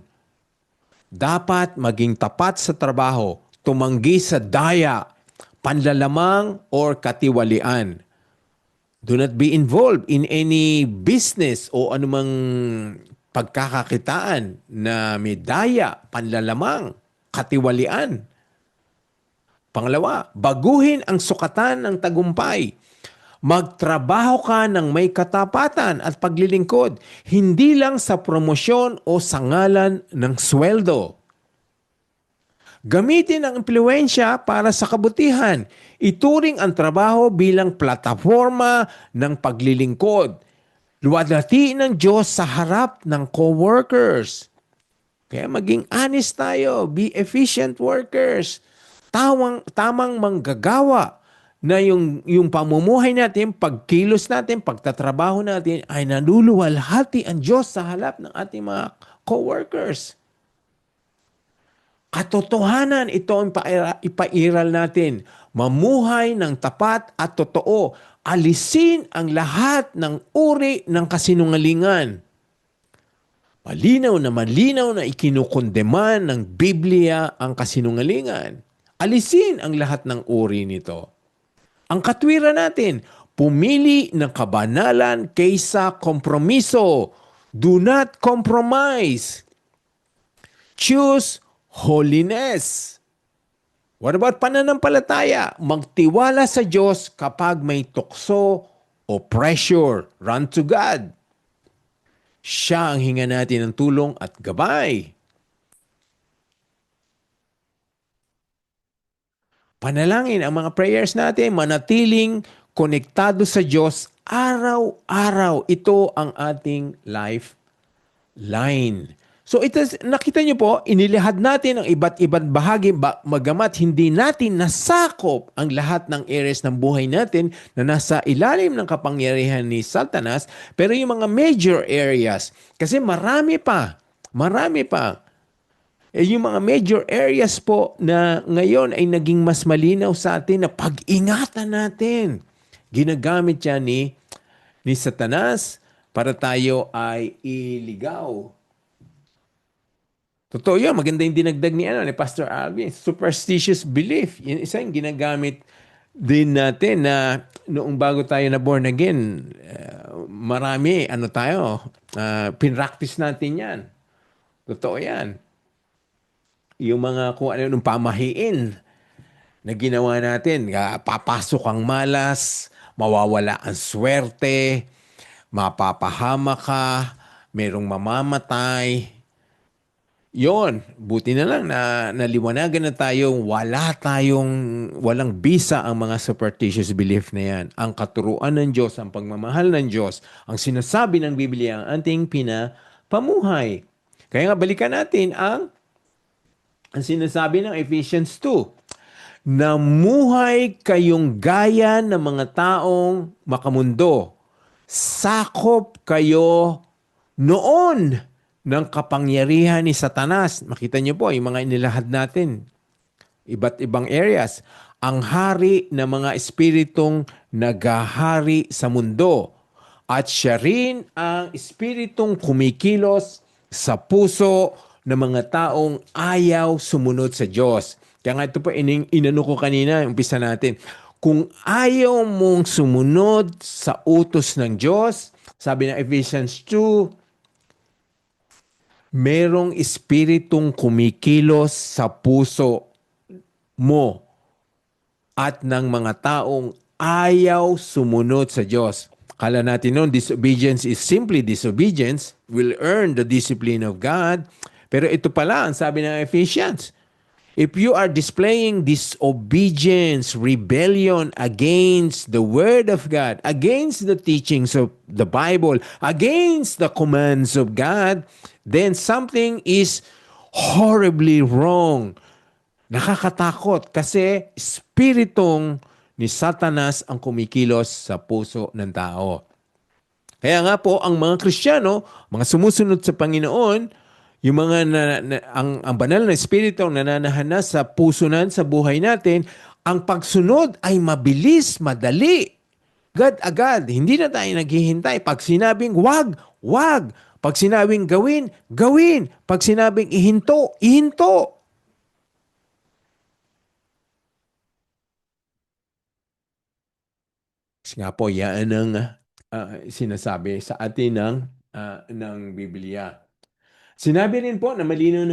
dapat maging tapat sa trabaho, tumanggi sa daya, panlalamang, or katiwalian. Do not be involved in any business o anumang pagkakakitaan na may daya, panlalamang, katiwalian. Pangalawa, baguhin ang sukatan ng tagumpay. Magtrabaho ka ng may katapatan at paglilingkod, hindi lang sa promosyon o sa ngalan ng sweldo. Gamitin ang impluensya para sa kabutihan. Ituring ang trabaho bilang plataforma ng paglilingkod. Luwalhatiin ng Diyos sa harap ng co-workers. Kaya maging honest tayo. Be efficient workers. Tamang manggagawa na yung pamumuhay natin, pagkilos natin, pagtatrabaho natin ay naluluwalhati ang Diyos sa harap ng ating mga co-workers. Katotohanan, ito ang ipairal natin. Mamuhay ng tapat at totoo. Alisin ang lahat ng uri ng kasinungalingan. Malinaw na ikinukondeman ng Biblia ang kasinungalingan. Alisin ang lahat ng uri nito. Ang katwiran natin, pumili ng kabanalan kaysa kompromiso. Do not compromise. Choose holiness. What about pananampalataya? Magtiwala sa Diyos kapag may tukso o pressure. Run to God. Siya ang hinga natin ng tulong at gabay. Panalangin ang mga prayers natin, manatiling konektado sa Diyos araw-araw. Ito ang ating lifeline. So nakita niyo po, inilihad natin ang iba't ibang bahagi magamat hindi natin nasakop ang lahat ng areas ng buhay natin na nasa ilalim ng kapangyarihan ni Satanas, pero yung mga major areas, kasi marami pa. Yung mga major areas po na ngayon ay naging mas malinaw sa atin na pag-ingatan natin. Ginagamit yan ni Satanas para tayo ay iligaw. Totoo yun. Maganda yung dinagdag ni Pastor Alvin. Superstitious belief. Yun isa yung ginagamit din natin na noong bago tayo na born again, marami, pinractice natin yan. Totoo yan. Yung mga kung ano yung pamahiin na ginawa natin, papasok ang malas, mawawala ang swerte, mapapahama ka, merong mamamatay. Yon, buti na lang na naliwanagan na walang bisa ang mga superstitious belief na yan. Ang katuruan ng Diyos, ang pagmamahal ng Diyos, ang sinasabi ng Biblia, ang ating pinapamuhay. Kaya nga balikan natin ang sinasabi ng Ephesians 2. Namuhay kayong gaya ng mga taong makamundo. Sakop kayo noon ng kapangyarihan ni Satanas. Makita niyo po, yung mga inilahad natin, iba't ibang areas. Ang hari ng mga espiritong nagahari sa mundo. At siya rin ang espiritong kumikilos sa puso ng mga taong ayaw sumunod sa Diyos. Kaya nga ito po, inano ko kanina, umpisa natin. Kung ayaw mong sumunod sa utos ng Diyos, sabi ng Ephesians 2, merong espiritong kumikilos sa puso mo at ng mga taong ayaw sumunod sa Diyos. Kala natin noon, disobedience is simply disobedience, will earn the discipline of God. Pero ito pala, ang sabi ng Ephesians, if you are displaying disobedience, rebellion against the Word of God, against the teachings of the Bible, against the commands of God, then something is horribly wrong. Nakakatakot kasi espiritong ni Satanas ang kumikilos sa puso ng tao. Kaya nga po, ang mga Kristiyano, mga sumusunod sa Panginoon, yung mga ang banal na espiritu ang nananahan sa puso sa buhay natin, ang pagsunod ay mabilis, madali. Agad-agad. Hindi na tayo naghihintay. Pag sinabing wag, wag. Pag sinabing gawin, gawin. Pag sinabing ihinto, ihinto. Kasi nga po, yan ang sinasabi sa atin ng Biblia. Sinabi rin po na malinaw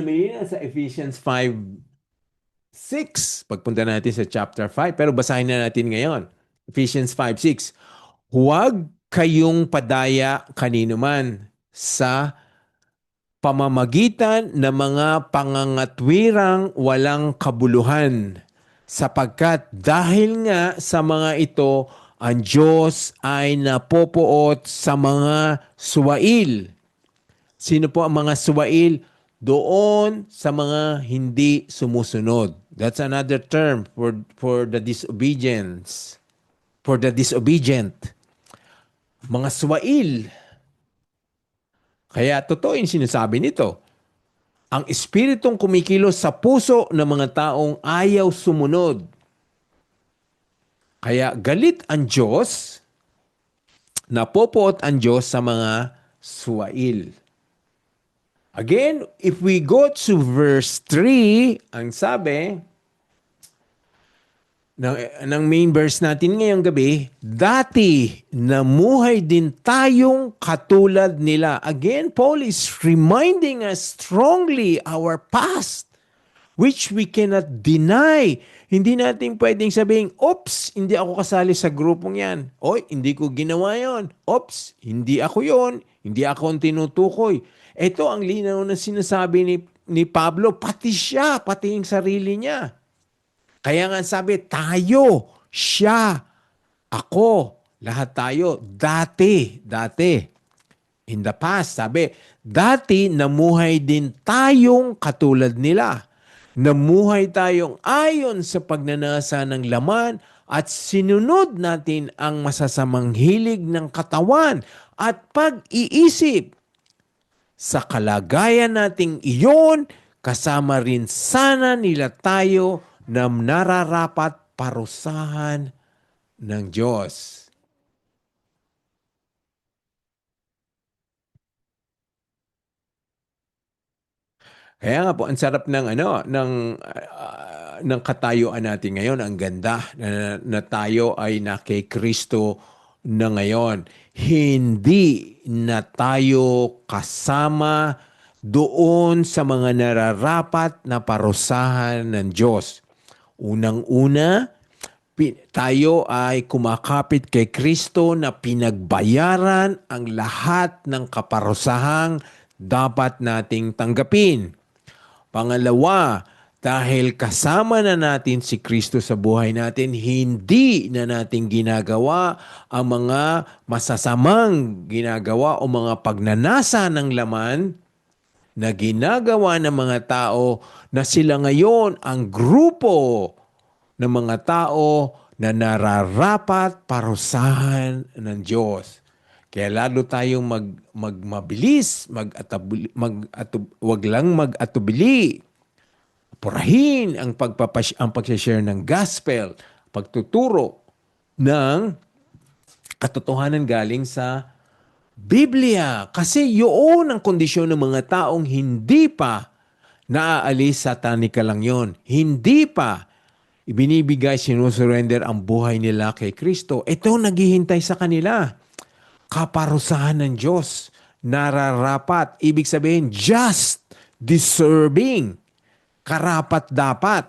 sa Ephesians 5:6. Pagpunta natin sa chapter 5, pero basahin na natin ngayon. Ephesians 5:6. Huwag kayong padaya kanino man sa pamamagitan ng mga pangangatwirang walang kabuluhan, sapagkat dahil nga sa mga ito, ang Diyos ay napopoot sa mga suwail. Sino po ang mga suwail? Doon sa mga hindi sumusunod. That's another term for the disobedience. For the disobedient. Mga suwail. Kaya totoo yung sinasabi nito. Ang espiritong kumikilos sa puso ng mga taong ayaw sumunod. Kaya galit ang Diyos, napopoot ang Diyos sa mga suwail. Again, if we go to verse 3, ang sabi ng main verse natin ngayong gabi, dati namuhay din tayong katulad nila. Again, Paul is reminding us strongly our past, which we cannot deny. Hindi natin pwedeng sabihin, oops, hindi ako kasali sa grupong yan. Oy, hindi ko ginawa yon. Oops, hindi ako yon. Hindi ako ang tinutukoy. Ito ang linaw na sinasabi ni Pablo, pati siya, pati yung sarili niya. Kaya nga sabi, tayo, siya, ako, lahat tayo, dati. In the past, sabi, dati namuhay din tayong katulad nila. Namuhay tayong ayon sa pagnanasa ng laman at sinunod natin ang masasamang hilig ng katawan at pag-iisip. Sa kalagayan nating iyon, kasama rin sana nila tayo na nararapat parusahan ng Diyos. Kaya nga po, ang sarap ng katayuan natin ngayon. Ang ganda na tayo ay na kay Kristo na ngayon. Hindi na tayo kasama doon sa mga nararapat na parusahan ng Diyos. Unang-una, tayo ay kumakapit kay Kristo na pinagbayaran ang lahat ng kaparusahang dapat nating tanggapin. Pangalawa, dahil kasama na natin si Kristo sa buhay natin, hindi na natin ginagawa ang mga masasamang ginagawa o mga pagnanasa ng laman na ginagawa ng mga tao na sila ngayon ang grupo ng mga tao na nararapat parusahan ng Diyos. Kaya lalo tayong magmabilis, wag lang mag-atubili. Purahin ang pag-share ng gospel, pagtuturo ng katotohanan galing sa Biblia. Kasi yun ang kondisyon ng mga taong hindi pa naaalis, satanika lang yon. Hindi pa ibinibigay, sinusurrender ang buhay nila kay Kristo. Ito naghihintay sa kanila. Kaparusahan ng Diyos. Nararapat. Ibig sabihin, just, deserving, karapat dapat.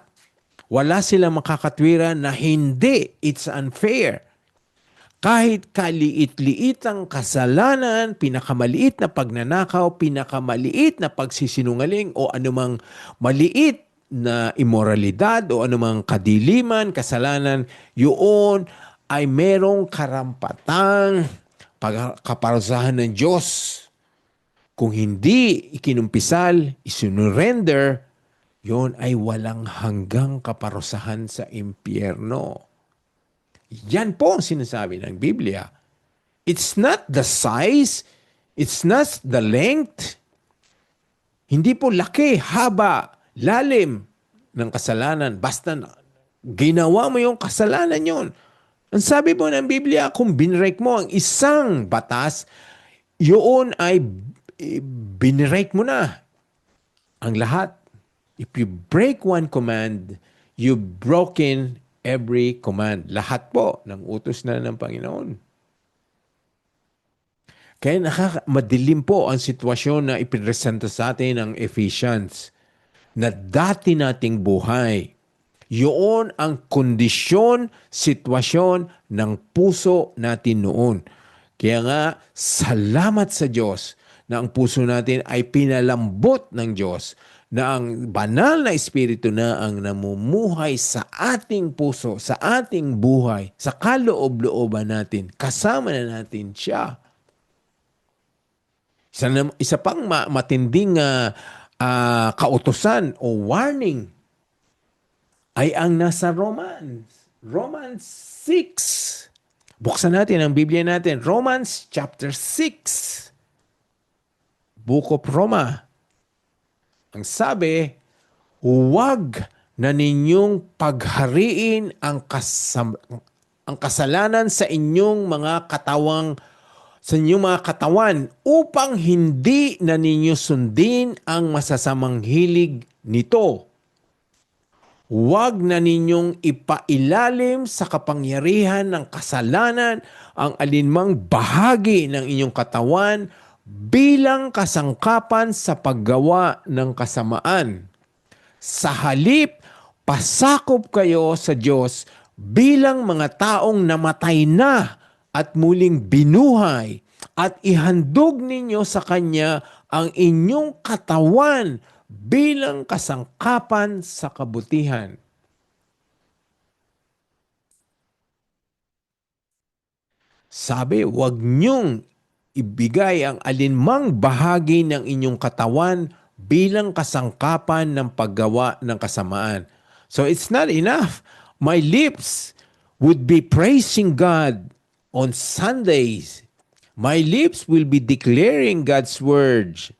Wala silang makakatwiran na hindi. It's unfair. Kahit kaliit-liit ang kasalanan, pinakamaliit na pagnanakaw, pinakamaliit na pagsisinungaling o anumang maliit na immoralidad o anumang kadiliman, kasalanan, yun ay merong karampatang kaparusahan ng Diyos. Kung hindi ikinumpisal, isinurrender, yun ay walang hanggang kaparusahan sa impyerno. Yan po ang sinasabi ng Biblia. It's not the size, it's not the length, hindi po laki, haba, lalim ng kasalanan. Basta ginawa mo yung kasalanan yun. Ang sabi po ng Biblia, kung binrek mo ang isang batas, yun ay binrek mo na ang lahat. If you break one command, you've broken every command. Lahat po ng utos na ng Panginoon. Kaya madilim po ang sitwasyon na ipipresenta sa atin ng Ephesians na dati nating buhay. Yun ang kondisyon, sitwasyon ng puso natin noon. Kaya nga, salamat sa Diyos na ang puso natin ay pinalambot ng Diyos, na ang banal na Espiritu na ang namumuhay sa ating puso, sa ating buhay, sa kaloob-looban natin. Kasama na natin siya. Isa pang matinding kautusan o warning ay ang nasa Romans 6. Buksan natin ang Biblia natin. Romans chapter 6. Book of Roma. Ang sabi, huwag na ninyong paghariin ang kasalanan sa inyong mga katawan upang hindi na ninyo sundin ang masasamang hilig nito. Huwag na ninyong ipailalim sa kapangyarihan ng kasalanan ang alinmang bahagi ng inyong katawan bilang kasangkapan sa paggawa ng kasamaan. Sa halip, pasakop kayo sa Diyos bilang mga taong namatay na at muling binuhay, at ihandog ninyo sa Kanya ang inyong katawan bilang kasangkapan sa kabutihan. Sabi, huwag niyong ibigay ang alinmang bahagi ng inyong katawan bilang kasangkapan ng paggawa ng kasamaan. So it's not enough. My lips would be praising God on Sundays. My lips will be declaring God's words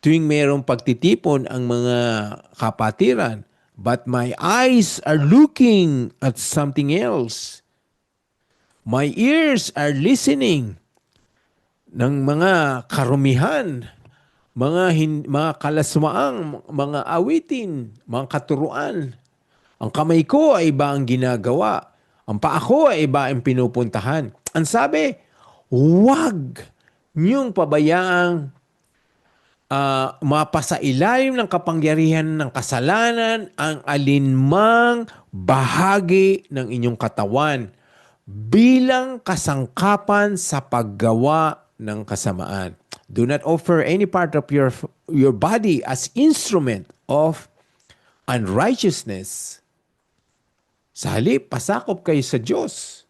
tuwing mayroong pagtitipon ang mga kapatiran. But my eyes are looking at something else. My ears are listening ng mga karumihan, mga kalaswaang, mga awitin, mga katuruan. Ang kamay ko ay iba ang ginagawa. Ang paa ko ay iba ang pinupuntahan. Ang sabi, huwag niyong pabayaang mapasailalim ng kapangyarihan ng kasalanan ang alinmang bahagi ng inyong katawan bilang kasangkapan sa paggawa ng kasamaan. Do not offer any part of your body as instrument of unrighteousness. Sa halip, pasakop kayo sa Diyos.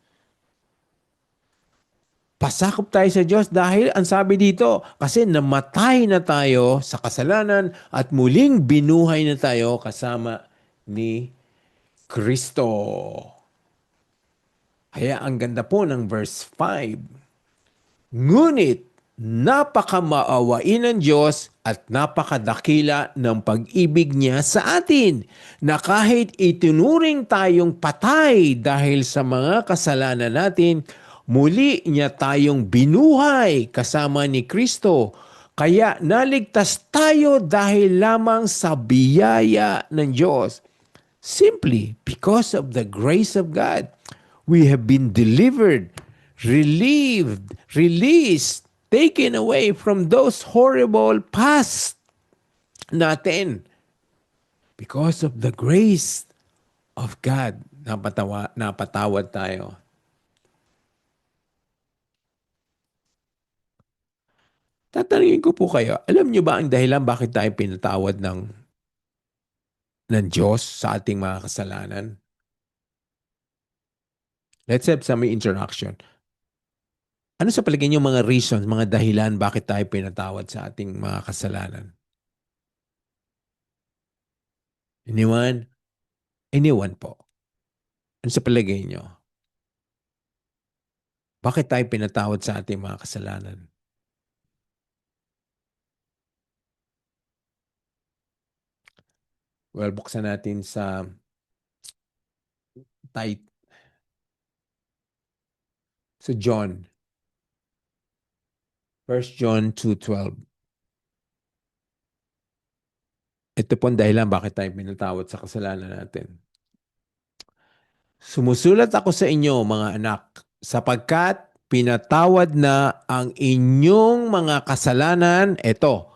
Pasakop tayo sa Diyos dahil ang sabi dito, kasi namatay na tayo sa kasalanan at muling binuhay na tayo kasama ni Kristo. Kaya ang ganda po ng verse 5. Ngunit napakamaawain ng Diyos at napakadakila ng pag-ibig niya sa atin na kahit itinuring tayong patay dahil sa mga kasalanan natin, muli niya tayong binuhay kasama ni Kristo. Kaya naligtas tayo dahil lamang sa biyaya ng Diyos. Simply because of the grace of God, we have been delivered, relieved, released, taken away from those horrible past natin. Because of the grace of God, napatawad tayo. Tatanungin ko po kayo, alam niyo ba ang dahilan bakit tayo pinatawad ng Diyos sa ating mga kasalanan? Let's have some introduction. Ano sa palagay niyo mga reasons, mga dahilan bakit tayo pinatawad sa ating mga kasalanan? Anyone? Anyone po? Ano sa palagay niyo? Bakit tayo pinatawad sa ating mga kasalanan? Well, buksan natin tit- sa John. 1 John 2:12. Ito po ang dahilan bakit tayo pinatawad sa kasalanan natin. Sumusulat ako sa inyo, mga anak, sapagkat pinatawad na ang inyong mga kasalanan, ito,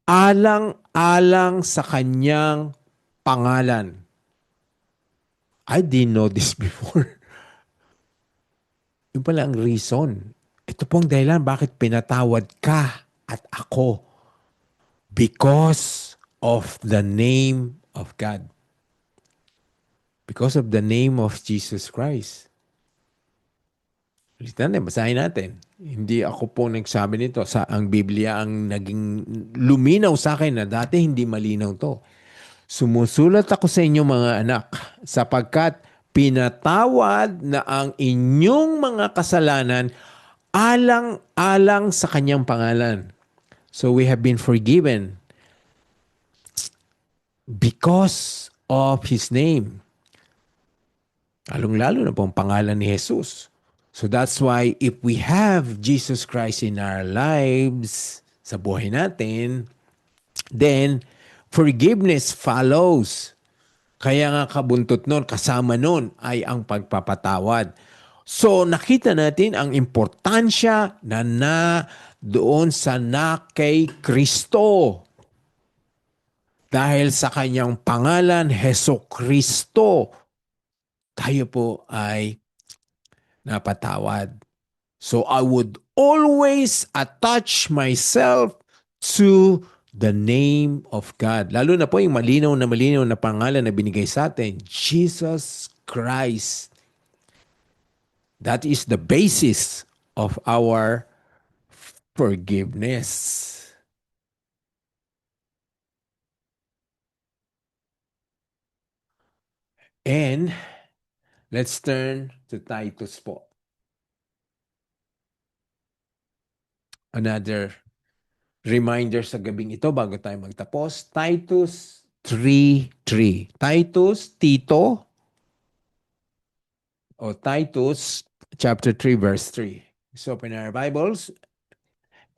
alang-alang sa kanyang pangalan. I didn't know this before. Yung pala ang reason. Ito pong dahilan bakit pinatawad ka at ako. Because of the name of God. Because of the name of Jesus Christ. Ulitin natin, basahin natin. Hindi ako po nagsabi nito. Ang Biblia ang naging luminaw sa akin na dati hindi malinaw to. Sumusulat ako sa inyo mga anak, sapagkat pinatawad na ang inyong mga kasalanan alang-alang sa kanyang pangalan. So we have been forgiven because of His name. Lalong-lalo na po ang pangalan ni Jesus. So that's why if we have Jesus Christ in our lives, sa buhay natin, then forgiveness follows. Kaya nga kabuntot nun, kasama nun ay ang pagpapatawad. So nakita natin ang importansya na doon sa kay Kristo. Dahil sa kanyang pangalan, Heso Kristo, tayo po ay napatawad. So I would always attach myself to the name of God. Lalo na po yung malinaw na pangalan na binigay sa atin, Jesus Christ. That is the basis of our forgiveness. And let's turn to Titus po. Another reminder sa gabing ito bago tayo magtapos. Titus 3:3. Titus, Tito, o Titus chapter 3 verse 3. So open our Bibles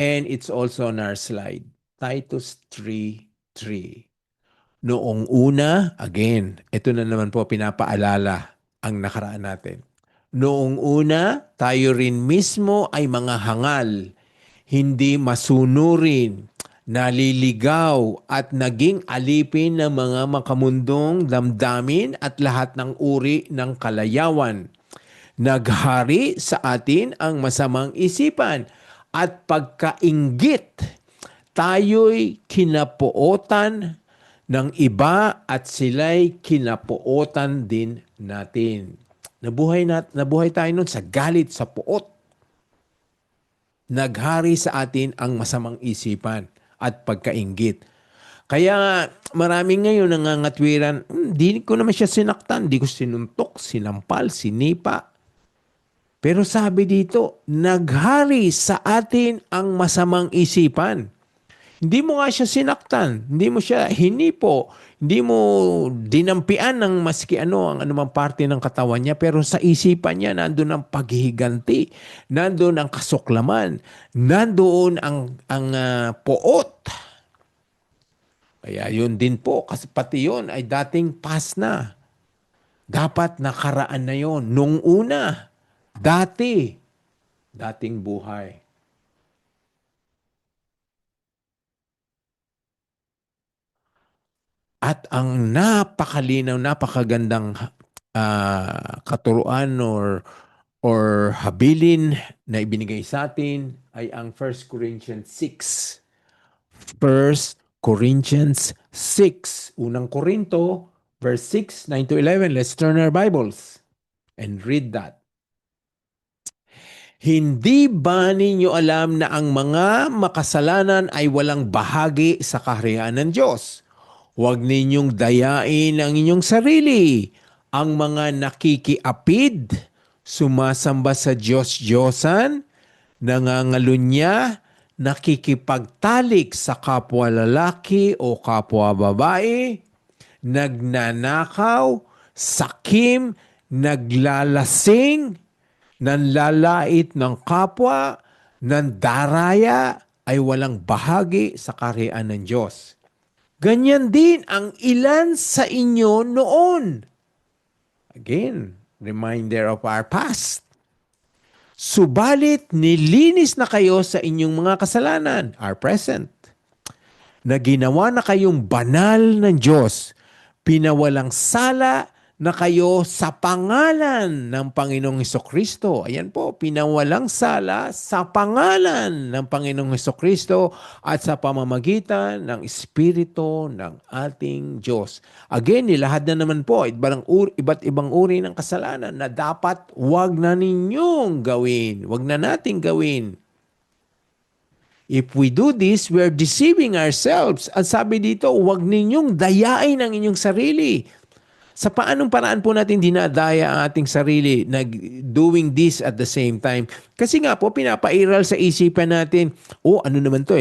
and it's also on our slide. Titus 3:3. Noong una, again, ito na naman po pinapaalala ang nakaraan natin. Noong una, tayo rin mismo ay mga hangal, hindi masunurin, naliligaw at naging alipin ng mga makamundong damdamin at lahat ng uri ng kalayawan. Naghari sa atin ang masamang isipan at pagkainggit. Tayo'y kinapuotan ng iba at sila'y kinapuotan din natin. Nabuhay tayo nun sa galit, sa puot. Naghari sa atin ang masamang isipan at pagkainggit. Kaya marami ngayon nangangatwiran, di ko naman siya sinaktan, di ko sinuntok, sinampal, sinipa. Pero sabi dito, naghari sa atin ang masamang isipan. Hindi mo nga siya sinaktan, hindi mo siya hinipo, hindi mo dinampian ng maski ano, ang anumang parte ng katawan niya, pero sa isipan niya, nandoon ang paghihiganti, nandoon ang kasuklaman, nandoon ang poot. Kaya yun din po, kasi pati yun ay dating past na. Dapat nakaraan na yon nung una, dating buhay. At ang napakalinaw, napakagandang katuruan or habilin na ibinigay sa atin ay ang 1 Corinthians 6. 1 Corinthians 6. Unang Korinto, verse 6, 9 to 11. Let's turn our Bibles and read that. Hindi ba ninyo alam na ang mga makasalanan ay walang bahagi sa kaharian ng Diyos? Huwag ninyong dayain ang inyong sarili. Ang mga nakikiapid, sumasamba sa Diyos-Diyosan, nangangalunya, nakikipagtalik sa kapwa lalaki o kapwa babae, nagnanakaw, sakim, naglalasing, nanlalait ng kapwa, nandaraya, ay walang bahagi sa kaharian ng Diyos. Ganyan din ang ilan sa inyo noon. Again, reminder of our past. Subalit nilinis na kayo sa inyong mga kasalanan, our present, na ginawa na kayong banal ng Diyos, pinawalang sala na kayo sa pangalan ng Panginoong Hesukristo. Ayan po, pinawalang sala sa pangalan ng Panginoong Hesukristo at sa pamamagitan ng Espiritu ng ating Diyos. Again, nilahad na naman po iba't ibang uri ng kasalanan na dapat wag na ninyong gawin. Wag na nating gawin. If we do this, we're deceiving ourselves. At sabi dito, wag ninyong dayain ang inyong sarili. Sa paanong paraan po natin dinadaya ang ating sarili na doing this at the same time? Kasi nga po, pinapairal sa isipan natin, ano naman to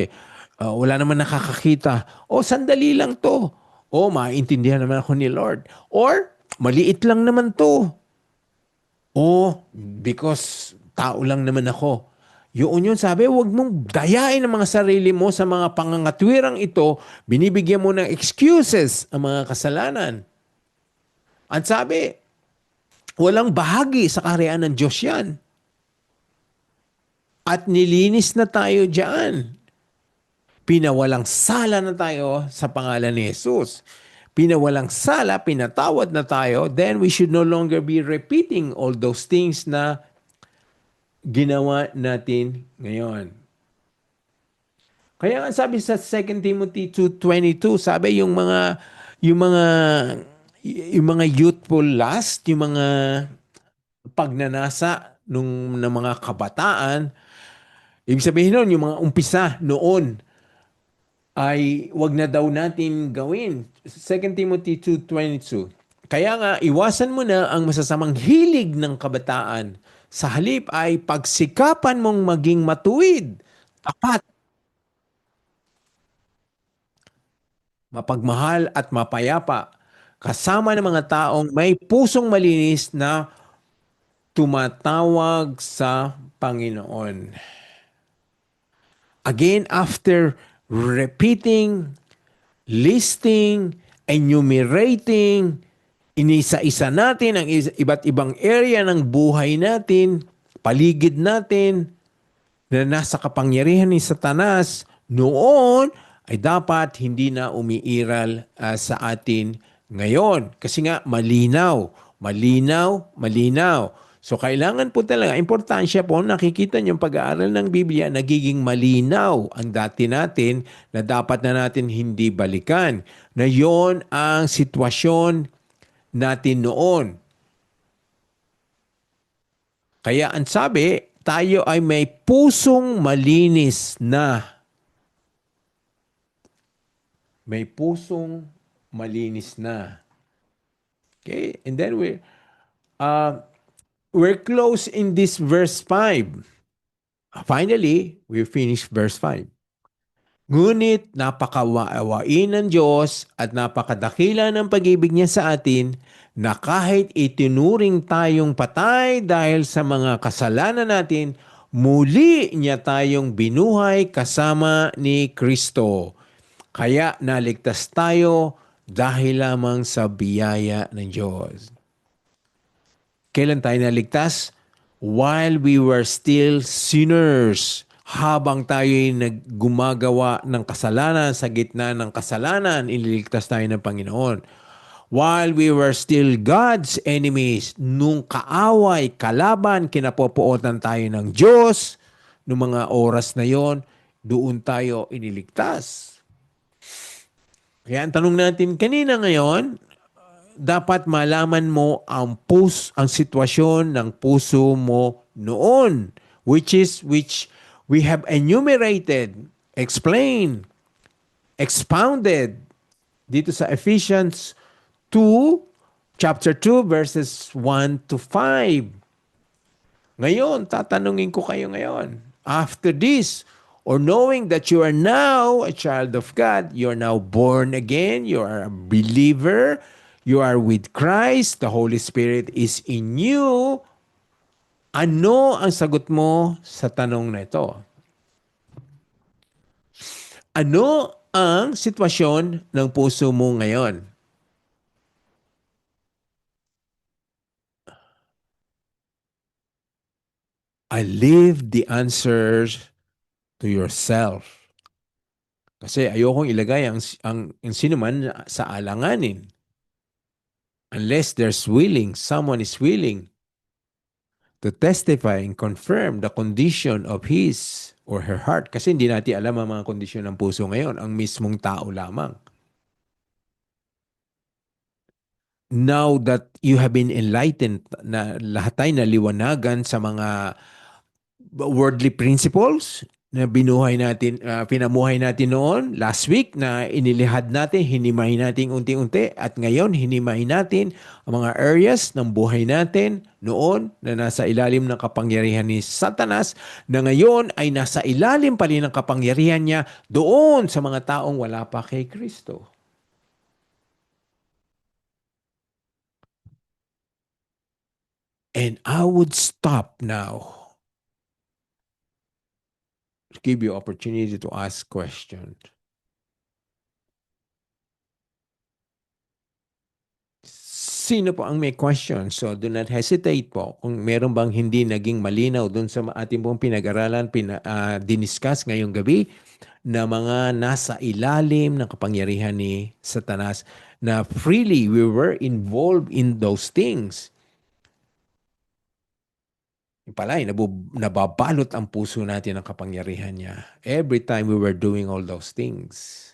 wala naman nakakakita. Sandali lang to. Maintindihan naman ako ni Lord. Or, maliit lang naman to. Because tao lang naman ako. Yun sabi, huwag mong dayain ang mga sarili mo sa mga pangangatwirang ito. Binibigyan mo ng excuses ang mga kasalanan. At sabi, walang bahagi sa kaharian ng Diyos yan. At nilinis na tayo diyan. Pinawalang sala na tayo sa pangalan ni Jesus. Pinawalang sala, pinatawad na tayo, then we should no longer be repeating all those things na ginawa natin ngayon. Kaya nga sabi sa 2 Timothy 2:22, sabi yung mga youthful lust, yung mga pagnanasa ng mga kabataan, ibig sabihin nun, yung mga umpisa noon, ay wag na daw natin gawin. 2 Timothy 2:22. Kaya nga, iwasan mo na ang masasamang hilig ng kabataan. Sa halip ay pagsikapan mong maging matuwid, tapat, mapagmahal at mapayapa, kasama ng mga taong may pusong malinis na tumatawag sa Panginoon. Again, after repeating, listing, enumerating, inisa-isa natin ang iba't ibang area ng buhay natin, paligid natin, na nasa kapangyarihan ni Satanas, noon ay dapat hindi na umiiral sa atin ngayon. Kasi nga, malinaw. So, kailangan po talaga, importansya po, nakikita niyo yung pag-aaral ng Biblia, nagiging malinaw ang dati natin na dapat na natin hindi balikan. Na yon ang sitwasyon natin noon. Kaya ang sabi, tayo ay may pusong malinis na. may pusong malinis na. Okay? And then we're close in this verse 5. Finally, we finish verse 5. Ngunit napakawawain ng Diyos at napakadakila ng pag-ibig niya sa atin na kahit itinuring tayong patay dahil sa mga kasalanan natin, muli niya tayong binuhay kasama ni Kristo. Kaya naligtas tayo dahil lamang sa biyaya ng Diyos. Kailan tayo naligtas? While we were still sinners. Habang tayo'y naggumagawa ng kasalanan, sa gitna ng kasalanan, iniligtas tayo ng Panginoon. While we were still God's enemies, nung kaaway, kalaban, kinapopuotan tayo ng Diyos, nung mga oras na yon, doon tayo iniligtas. Kaya ang tanong natin kanina ngayon, dapat malaman mo ang sitwasyon ng puso mo noon, which we have enumerated, explained, expounded dito sa Ephesians 2, chapter 2, verses 1 to 5. Ngayon, tatanungin ko kayo ngayon. After this, or knowing that you are now a child of God, you are now born again, you are a believer, you are with Christ, the Holy Spirit is in you, ano ang sagot mo sa tanong na ito? Ano ang sitwasyon ng puso mo ngayon? I leave the answers to yourself. Kasi ayokong ilagay ang sino man sa alanganin. Unless someone is willing to testify and confirm the condition of his or her heart. Kasi hindi natin alam ang mga kondisyon ng puso ngayon, ang mismong tao lamang. Now that you have been enlightened, na lahat tayo naliwanagan sa mga worldly principles na pinamuhay natin noon, last week na inilihad natin, hinimay natin unti-unti, at ngayon hinimay natin ang mga areas ng buhay natin noon na nasa ilalim ng kapangyarihan ni Satanas, na ngayon ay nasa ilalim pa rin ng kapangyarihan niya doon sa mga taong wala pa kay Kristo. And I would stop now to give you opportunity to ask questions. Sino po ang may question? So do not hesitate po. Kung meron bang hindi naging malinaw dun sa ating pong pinag-aralan, diniscuss ngayong gabi, na mga nasa ilalim ng kapangyarihan ni Satanas, na freely we were involved in those things. Palay, nababalot ang puso natin ng kapangyarihan niya every time we were doing all those things.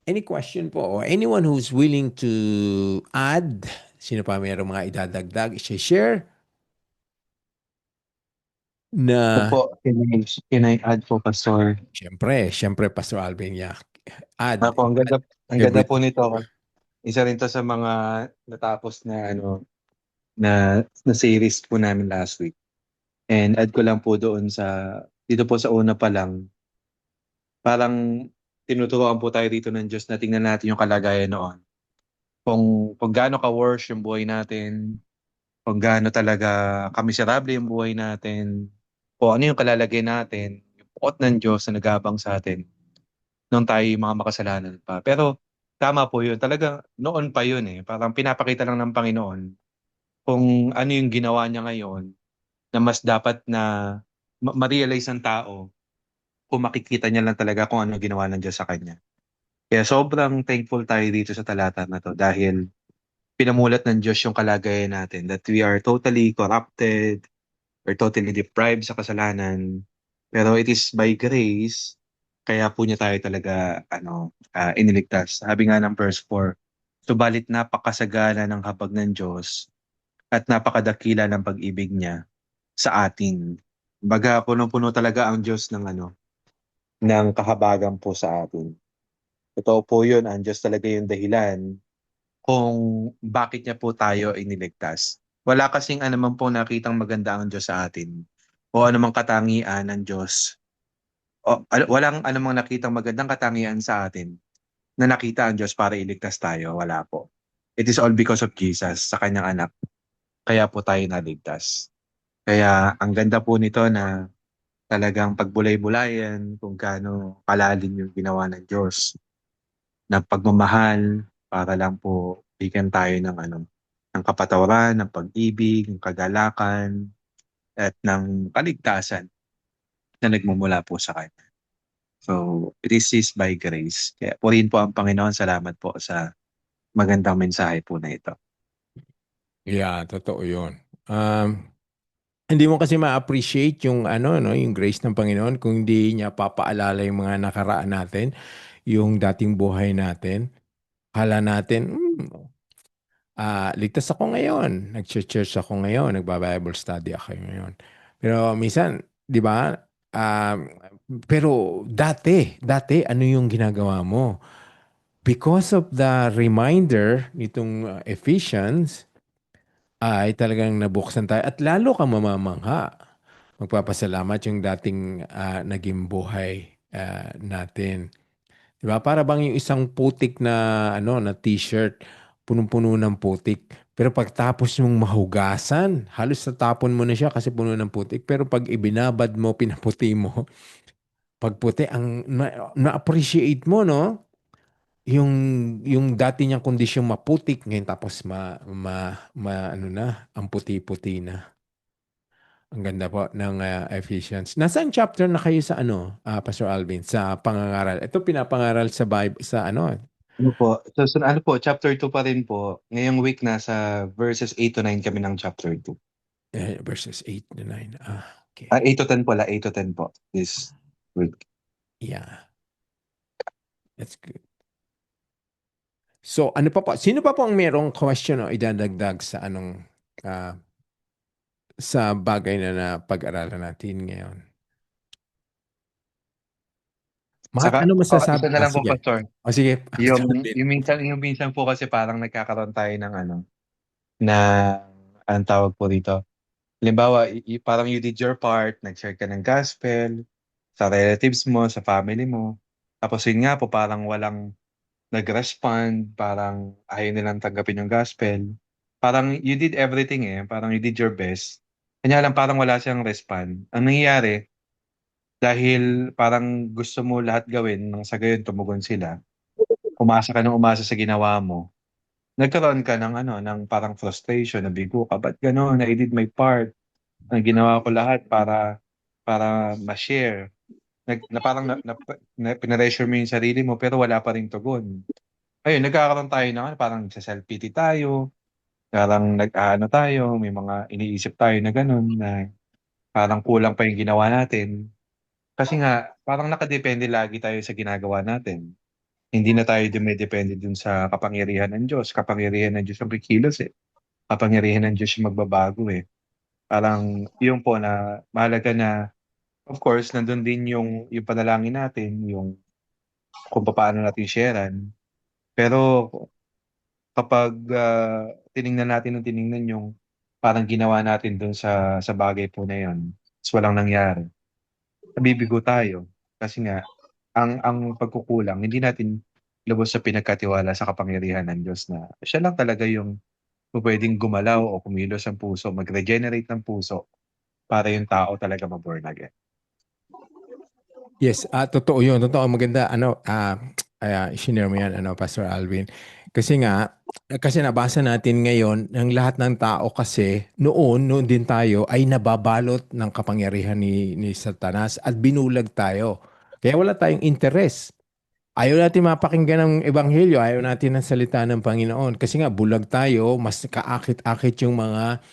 Any question po? Or anyone who's willing to add? Sino pa mayroong mga idadagdag, i-share? Na, Opo, can I add po, Pastor? syempre, Pastor Alvin, yeah. Add. Ako, ang ganda po Everything. nito. Isa rin to sa mga natapos na na series po namin last week. And add ko lang po doon dito po sa una pa lang, parang tinuturoan po tayo dito ng Diyos na tingnan natin yung kalagayan noon. Kung gaano ka-worse yung buhay natin, kung gaano talaga kamiserable yung buhay natin, kung ano yung kalalagay natin, yung puot ng Diyos na nagabang sa atin nung tayo yung mga makasalanan pa. Pero tama po yun. Talaga noon pa yun eh. Parang pinapakita lang ng Panginoon kung ano yung ginawa niya ngayon na mas dapat na ma-realize ng tao kung makikita niya lang talaga kung ano ginawa ng Diyos sa kanya. Kaya sobrang thankful tayo dito sa talata na to dahil pinamulat ng Diyos yung kalagayan natin that we are totally corrupted or totally deprived sa kasalanan. Pero it is by grace, kaya po niya tayo talaga iniligtas. Sabi nga ng verse 4, subalit napakasagana ng habag ng Diyos at napakadakila ng pag-ibig niya sa atin. Baga punong-puno talaga ang Diyos ng ng kahabagan po sa atin. Totoo po yun, ang Diyos talaga yung dahilan kung bakit niya po tayo iniligtas. Wala kasing anuman po nakitang maganda ang Diyos sa atin o anumang katangian ng Diyos. Walang anumang nakitang magandang katangian sa atin na nakita ang Diyos para iligtas tayo. Wala po. It is all because of Jesus sa kanyang anak. Kaya po tayo naligtas. Kaya ang ganda po nito na talagang pagbulay-bulayan kung gaano kalalim yung ginawa ng Diyos ng pagmamahal para lang po bigyan tayo ng ng kapatawaran, ng pag-ibig, ng kagalakan at ng kaligtasan na nagmumula po sa Kanya. So, it is His by grace. Kaya purihin po ang Panginoon. Salamat po sa magandang mensahe po na ito. Yeah, totoo yun. Hindi mo kasi ma-appreciate yung ano, no, yung grace ng Panginoon kung hindi niya papaalala yung mga nakaraan natin, yung dating buhay natin. Akala natin, ligtas ako ngayon, nag-church ako ngayon, nagba-Bible study ako ngayon. Pero minsan, di ba, um, pero dati, ano yung ginagawa mo? Because of the reminder nitong Ephesians, ay talagang nabuksan tayo at lalo kang mamamangha. Magpapasalamat yung dating naging buhay natin. 'Di ba? Para bang yung isang putik na ano na t-shirt, punong-puno ng putik. Pero pagtapos mong mahugasan, halos natapon mo na siya kasi puno ng putik. Pero pag ibinabad mo, pinaputi mo, pagputi ang na-appreciate mo, no? Yung dati niyang kondisyong maputik ngayon tapos ano na, ang puti-puti na. Ang ganda po ng Ephesians. Nasaan chapter na kayo sa ano, Pastor Alvin, sa pangangaral? Ito pinapangaral sa Bible, sa ano, Ano po? So, ano po, chapter 2 pa rin po. Ngayong week nasa verses 8 to 9 kami ng chapter 2. verses 8 to 9. Okay. 8 to 10 pala, 8 to 10 po this week. Yeah, that's good. So, ano pa po? Sino pa po ang merong question o idadagdag sa anong, ah, sa bagay na pag-aralan natin ngayon? Saka, Ano masasabi? isa na lang po, Sige. Pastor. O sige, Pastor Alvin. Yung minsan po kasi parang nagkakaroon tayo ng na, anong tawag po dito? Halimbawa, parang you did your part, nag-share ka ng gospel sa relatives mo, sa family mo. Tapos yun nga po, parang walang nag-respond, parang ayaw nilang tanggapin yung gospel. Parang you did everything parang you did your best. Kanya lang parang wala siyang respond. Ang nangyayari, dahil parang gusto mo lahat gawin nang sa gayon tumugon sila, umasa ka ng umasa sa ginawa mo, nagkaroon ka ng ng parang frustration, nabigo ka, ba't gano'n? I did my part. Ang ginawa ko lahat para ma-share. Na parang pinaressure mo yung sarili mo pero wala pa ring tugon. Ayun, nagkakaroon tayo ng parang sa self-pity tayo, parang nag-aano tayo, may mga iniisip tayo na gano'n na parang kulang pa yung ginawa natin. Kasi nga, parang nakadepende lagi tayo sa ginagawa natin. Hindi na tayo dumedepende dun sa kapangyarihan ng Diyos. Kapangyarihan ng Diyos ang kikilos Kapangyarihan ng Diyos yung magbabago Parang yung po na mahalaga na, of course, nandun din yung panalangin natin, yung kung paano natin sharean. Pero kapag tiningnan natin ng tiningnan yung parang ginawa natin dun sa bagay po na yun, tapos walang nangyari, nabibigo tayo. Kasi nga, ang pagkukulang, hindi natin lubos sa pinagkatiwala sa kapangyarihan ng Diyos na siya lang talaga yung pwedeng gumalaw o kumilos ang puso, mag-regenerate ng puso para yung tao talaga ma-born again. Yes, totoo yun. Totoo, maganda. Ano, share mo yan, ano, Pastor Alvin. Kasi nga, kasi nabasa natin ngayon, ng lahat ng tao kasi, noon din tayo, ay nababalot ng kapangyarihan ni Satanas at binulag tayo. Kaya wala tayong interes. Ayaw natin mapakinggan ng ebanghelyo, ayaw natin ng salita ng Panginoon. Kasi nga, bulag tayo, mas kaakit-akit yung mga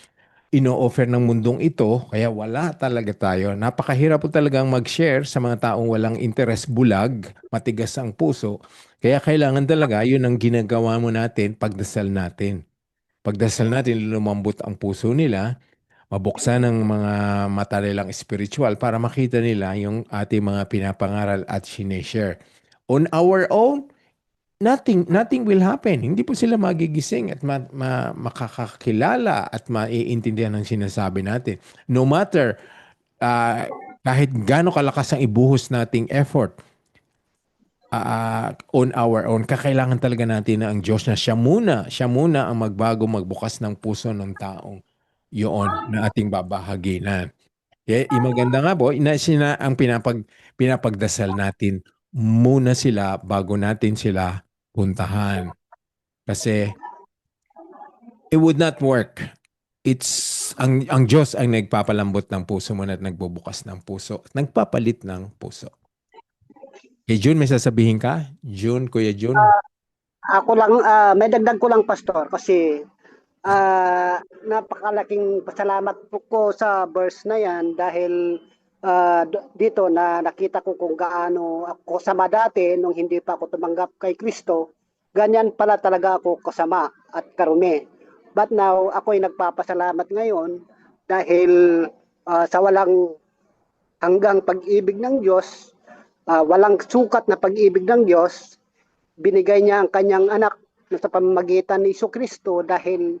ino-offer ng mundong ito, kaya wala talaga tayo. Napakahirap po talagang mag-share sa mga taong walang interes, bulag, matigas ang puso. Kaya kailangan talaga, yun ang ginagawa mo natin, pagdasal natin. Pagdasal natin, lumambot ang puso nila mabuksan ng mga mata nilang spiritual para makita nila yung ating mga pinapangaral at sineshare. On our own, nothing will happen. Hindi po sila magigising at makakakilala at maiintindihan ng sinasabi natin. No matter ah, kahit gaano kalakas ang ibuhos nating effort on our own, kakailangan talaga natin na ang Diyos na siya muna ang magbago, magbukas ng puso ng taong yun na ating babahaginan. Yung maganda nga po, ang pinapagdasal natin muna sila bago natin sila puntahan. Kasi it would not work. Ang Diyos ang nagpapalambot ng puso mo at nagbubukas ng puso at nagpapalit ng puso. Kay June, may sasabihin ka? June, Kuya June? Ako lang, may dagdag ko lang, Pastor, kasi napakalaking pasalamat po ko sa verse na yan dahil dito na nakita ko kung gaano ako sama dati nung hindi pa ako tumanggap kay Kristo. Ganyan pala talaga ako kasama at karumi. But now, ako'y nagpapasalamat ngayon dahil sa walang hanggang pag-ibig ng Diyos, walang sukat na pag-ibig ng Diyos, binigay niya ang kanyang anak na sa pamamagitan ni Jesucristo dahil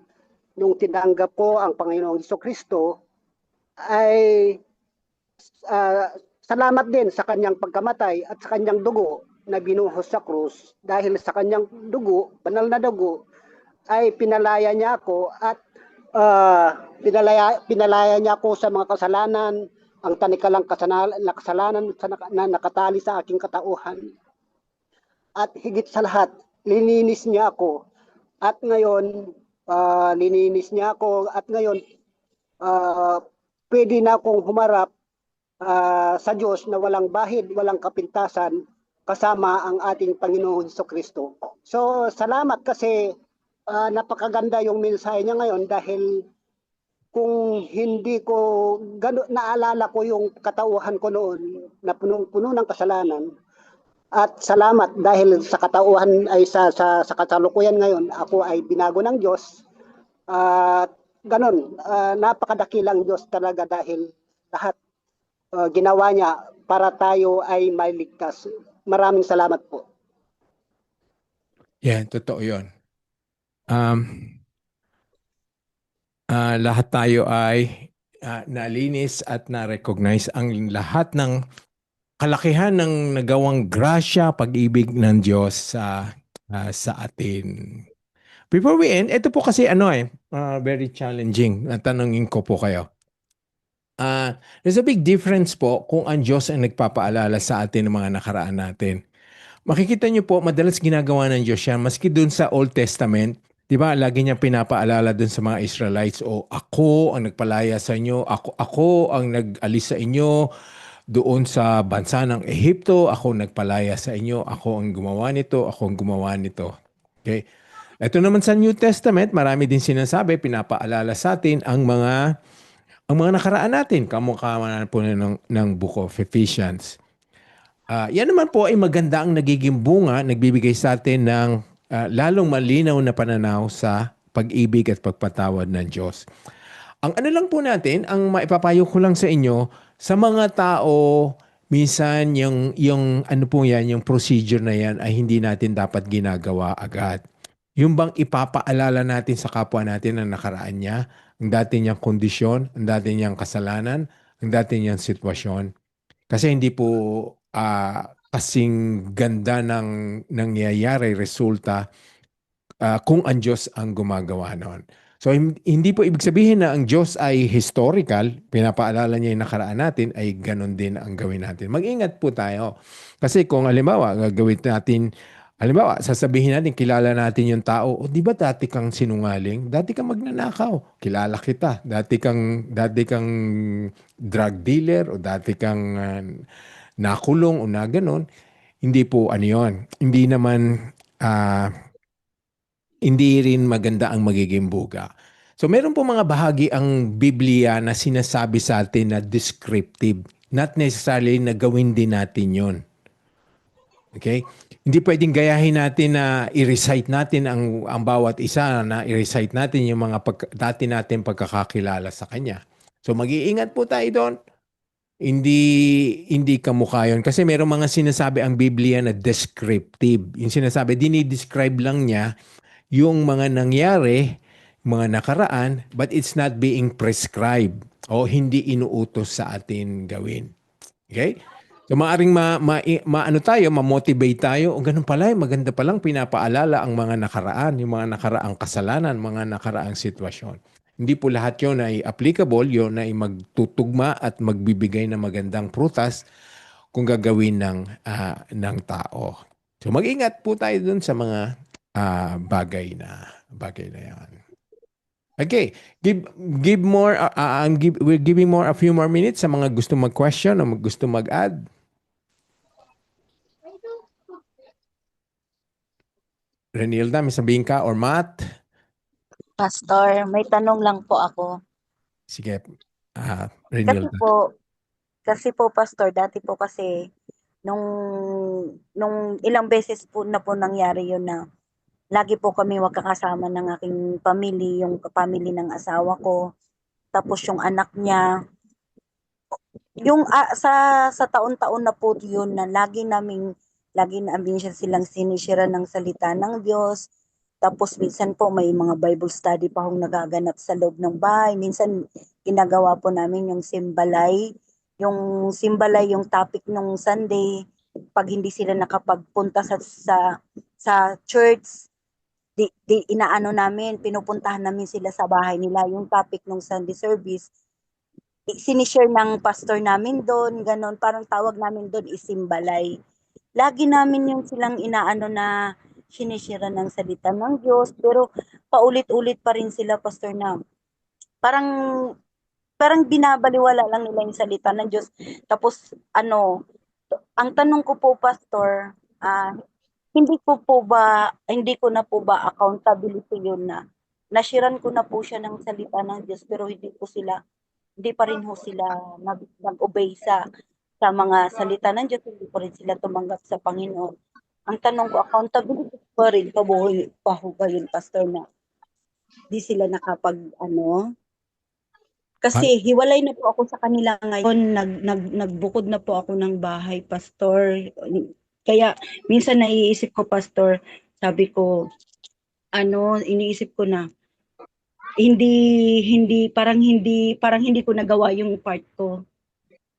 nung tinanggap ko ang Panginoong Jesucristo ay salamat din sa kanyang pagkamatay at sa kanyang dugo na binuhos sa krus. Dahil sa kanyang dugo, banal na dugo, ay pinalaya niya ako at pinalaya niya ako sa mga kasalanan, ang tanikalang kasalanan na nakatali sa aking katauhan. At higit sa lahat, lininis niya ako. At ngayon, lininis niya ako. At ngayon, pwede na akong humarap sa Diyos na walang bahid, walang kapintasan, kasama ang ating Panginoon Jesucristo. So, salamat kasi napakaganda yung mensahe niya ngayon dahil kung hindi ko naalala ko yung katauhan ko noon na punong-puno ng kasalanan. At salamat dahil sa katauhan ay sa kasalukuyan ngayon, ako ay binago ng Diyos. Ganon, napakadakilang Diyos talaga dahil lahat ginawa niya para tayo ay mailigtas. Maraming salamat po. Yeah, totoo yun. Lahat tayo ay nalinis at na-recognize ang lahat ng kalakihan ng nagawang grasya, pag-ibig ng Diyos sa atin. Before we end, ito po kasi very challenging. Tanungin ko po kayo. There's a big difference po kung ang Diyos ang nagpapaalala sa atin ng mga nakaraan natin. Makikita niyo po, madalas ginagawa ng Diyos yan, maski dun sa Old Testament, di ba, lagi niyang pinapaalala dun sa mga Israelites, ako ang nagpalaya sa inyo, ako ang nag-alis sa inyo doon sa bansa ng Ehipto, ako ang nagpalaya sa inyo, ako ang gumawa nito, ako ang gumawa nito. Okay? Ito naman sa New Testament, marami din sinasabi, pinapaalala sa atin ang mga nakaraan natin, kamukha na po ng Book of Ephesians. Yan naman po ay maganda ang nagiging bunga, nagbibigay sa atin ng lalong malinaw na pananaw sa pag-ibig at pagpatawad ng Diyos. Ang ano lang po natin, ang maipapayo ko lang sa inyo, sa mga tao, minsan yung ano po yan, yung procedure na yan ay hindi natin dapat ginagawa agad. Yung bang ipapaalala natin sa kapwa natin ang nakaraan niya, ang dati niyang kondisyon, ang dati niyang kasalanan, ang dati niyang sitwasyon. Kasi hindi po kasing ganda ng nangyayari, resulta, kung ang Diyos ang gumagawa noon. So, hindi po ibig sabihin na ang Diyos ay historical, pinapaalala niya yung nakaraan natin, ay ganun din ang gawin natin. Mag-ingat po tayo. Kasi kung halimbawa, gagawin natin, halimbawa, sasabihin natin, kilala natin yung tao, di ba dati kang sinungaling? Dati kang magnanakaw. Kilala kita. Dati kang drug dealer o dati kang nakulong o na ganon. Hindi po ano yun. Hindi naman hindi rin maganda ang magiging buga. So meron po mga bahagi ang Biblia na sinasabi sa atin na descriptive. Not necessarily na gawin din natin yon. Okay? Hindi pwedeng gayahin natin na i-recite natin ang bawat isa, na i-recite natin yung mga dati natin pagkakakilala sa Kanya. So mag-iingat po tayo doon. Hindi hindi kamukha yun. Kasi merong mga sinasabi ang Biblia na descriptive. Yung sinasabi, dinidescribe lang niya yung mga nangyari, mga nakaraan, but it's not being prescribed o hindi inuutos sa atin gawin. Okay? So maaring maano tayo, ma-motivate tayo, o ganun pala, maganda palang pinapaalala ang mga nakaraan, yung mga nakaraang kasalanan, mga nakaraang sitwasyon. Hindi po lahat yun ay applicable, yun ay magtutugma at magbibigay ng magandang prutas kung gagawin ng tao. So mag-ingat po tayo dun sa mga bagay na yan. Okay, give more we're giving more a few more minutes sa mga gusto mag-question o gusto mag-add. Renilda, may sabihin ka or Matt? Pastor, may tanong lang po ako. Sige, Kasi Renilda. po, Pastor, dati po kasi nung ilang beses po nangyari yun na lagi po kami magkakasama ng aking family, yung family ng asawa ko, tapos yung anak niya. Yung sa taon-taon na po yun na lagi namin silang sinishira ng salita ng Diyos. Tapos minsan po may mga Bible study pa akong nagaganap sa loob ng bahay. Minsan ginagawa po namin yung simbalay yung topic nung Sunday. Pag hindi sila nakapagpunta sa church, inaano namin, pinupuntahan namin sila sa bahay nila. Yung topic nung Sunday service, sinishare ng pastor namin doon, ganon, parang tawag namin doon isimbalay. Lagi namin yung silang inaano na sinishare ng salita ng Diyos, pero paulit-ulit pa rin sila, pastor, na parang binabaliwala lang nila yung salita ng Diyos. Tapos ang tanong ko po, pastor, hindi ko na po ba accountability yun na nashiran ko na po siya ng salita ng Diyos, pero hindi pa rin ho sila nag-obey sa mga salita ng Diyos, hindi pa rin sila tumanggap sa Panginoon. Ang tanong ko, accountability pa rin pa ho ba yun, pastor, na di sila kasi hiwalay na po ako sa kanila ngayon, nagbukod na po ako ng bahay, pastor. Kaya minsan naiisip ko, pastor, sabi ko, iniisip ko na hindi ko nagawa yung part ko,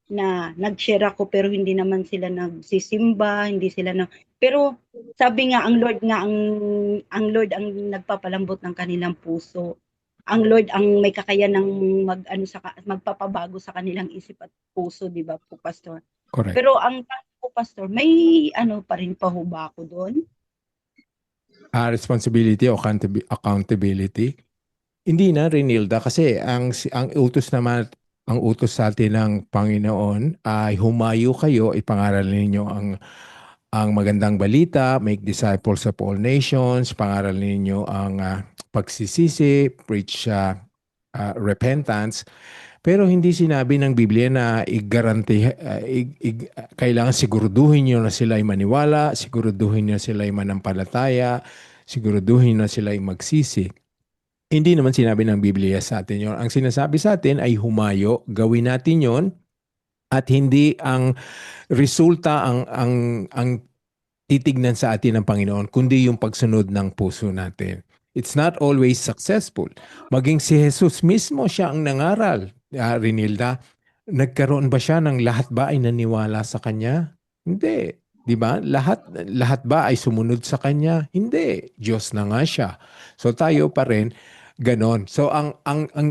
na nag-share ako pero hindi naman sila nagsisimba, hindi sila pero sabi nga ang Lord ang nagpapalambot ng kanilang puso. Ang Lord ang may kakayanang magpapabago sa kanilang isip at puso, di ba po, pastor? Correct. Pero ang tanong ko, pastor, may pa rin pa ho ba ako doon? Responsibility o accountability? Hindi na, Renilda, kasi ang utos sa atin ng Panginoon ay humayo kayo, ipangaralin ninyo ang magandang balita, make disciples of all nations, pangaralin ninyo ang pagsisisi, preach repentance. Pero hindi sinabi ng Biblia na kailangan siguraduhin nyo na sila ay maniwala, siguraduhin nyo na sila ay manampalataya, siguraduhin na sila ay magsisi. Hindi naman sinabi ng Biblia sa atin yon. Ang sinasabi sa atin ay humayo, gawin natin yon, at hindi ang resulta ang titignan sa atin ng Panginoon, kundi yung pagsunod ng puso natin. It's not always successful. Maging si Jesus mismo, siya ang nangaral. Rinilda, nagkaroon ba siya ng lahat ba ay naniwala sa kanya? Hindi. Di ba? Lahat ba ay sumunod sa kanya? Hindi. Diyos na nga siya. So tayo pa rin ganon. So ang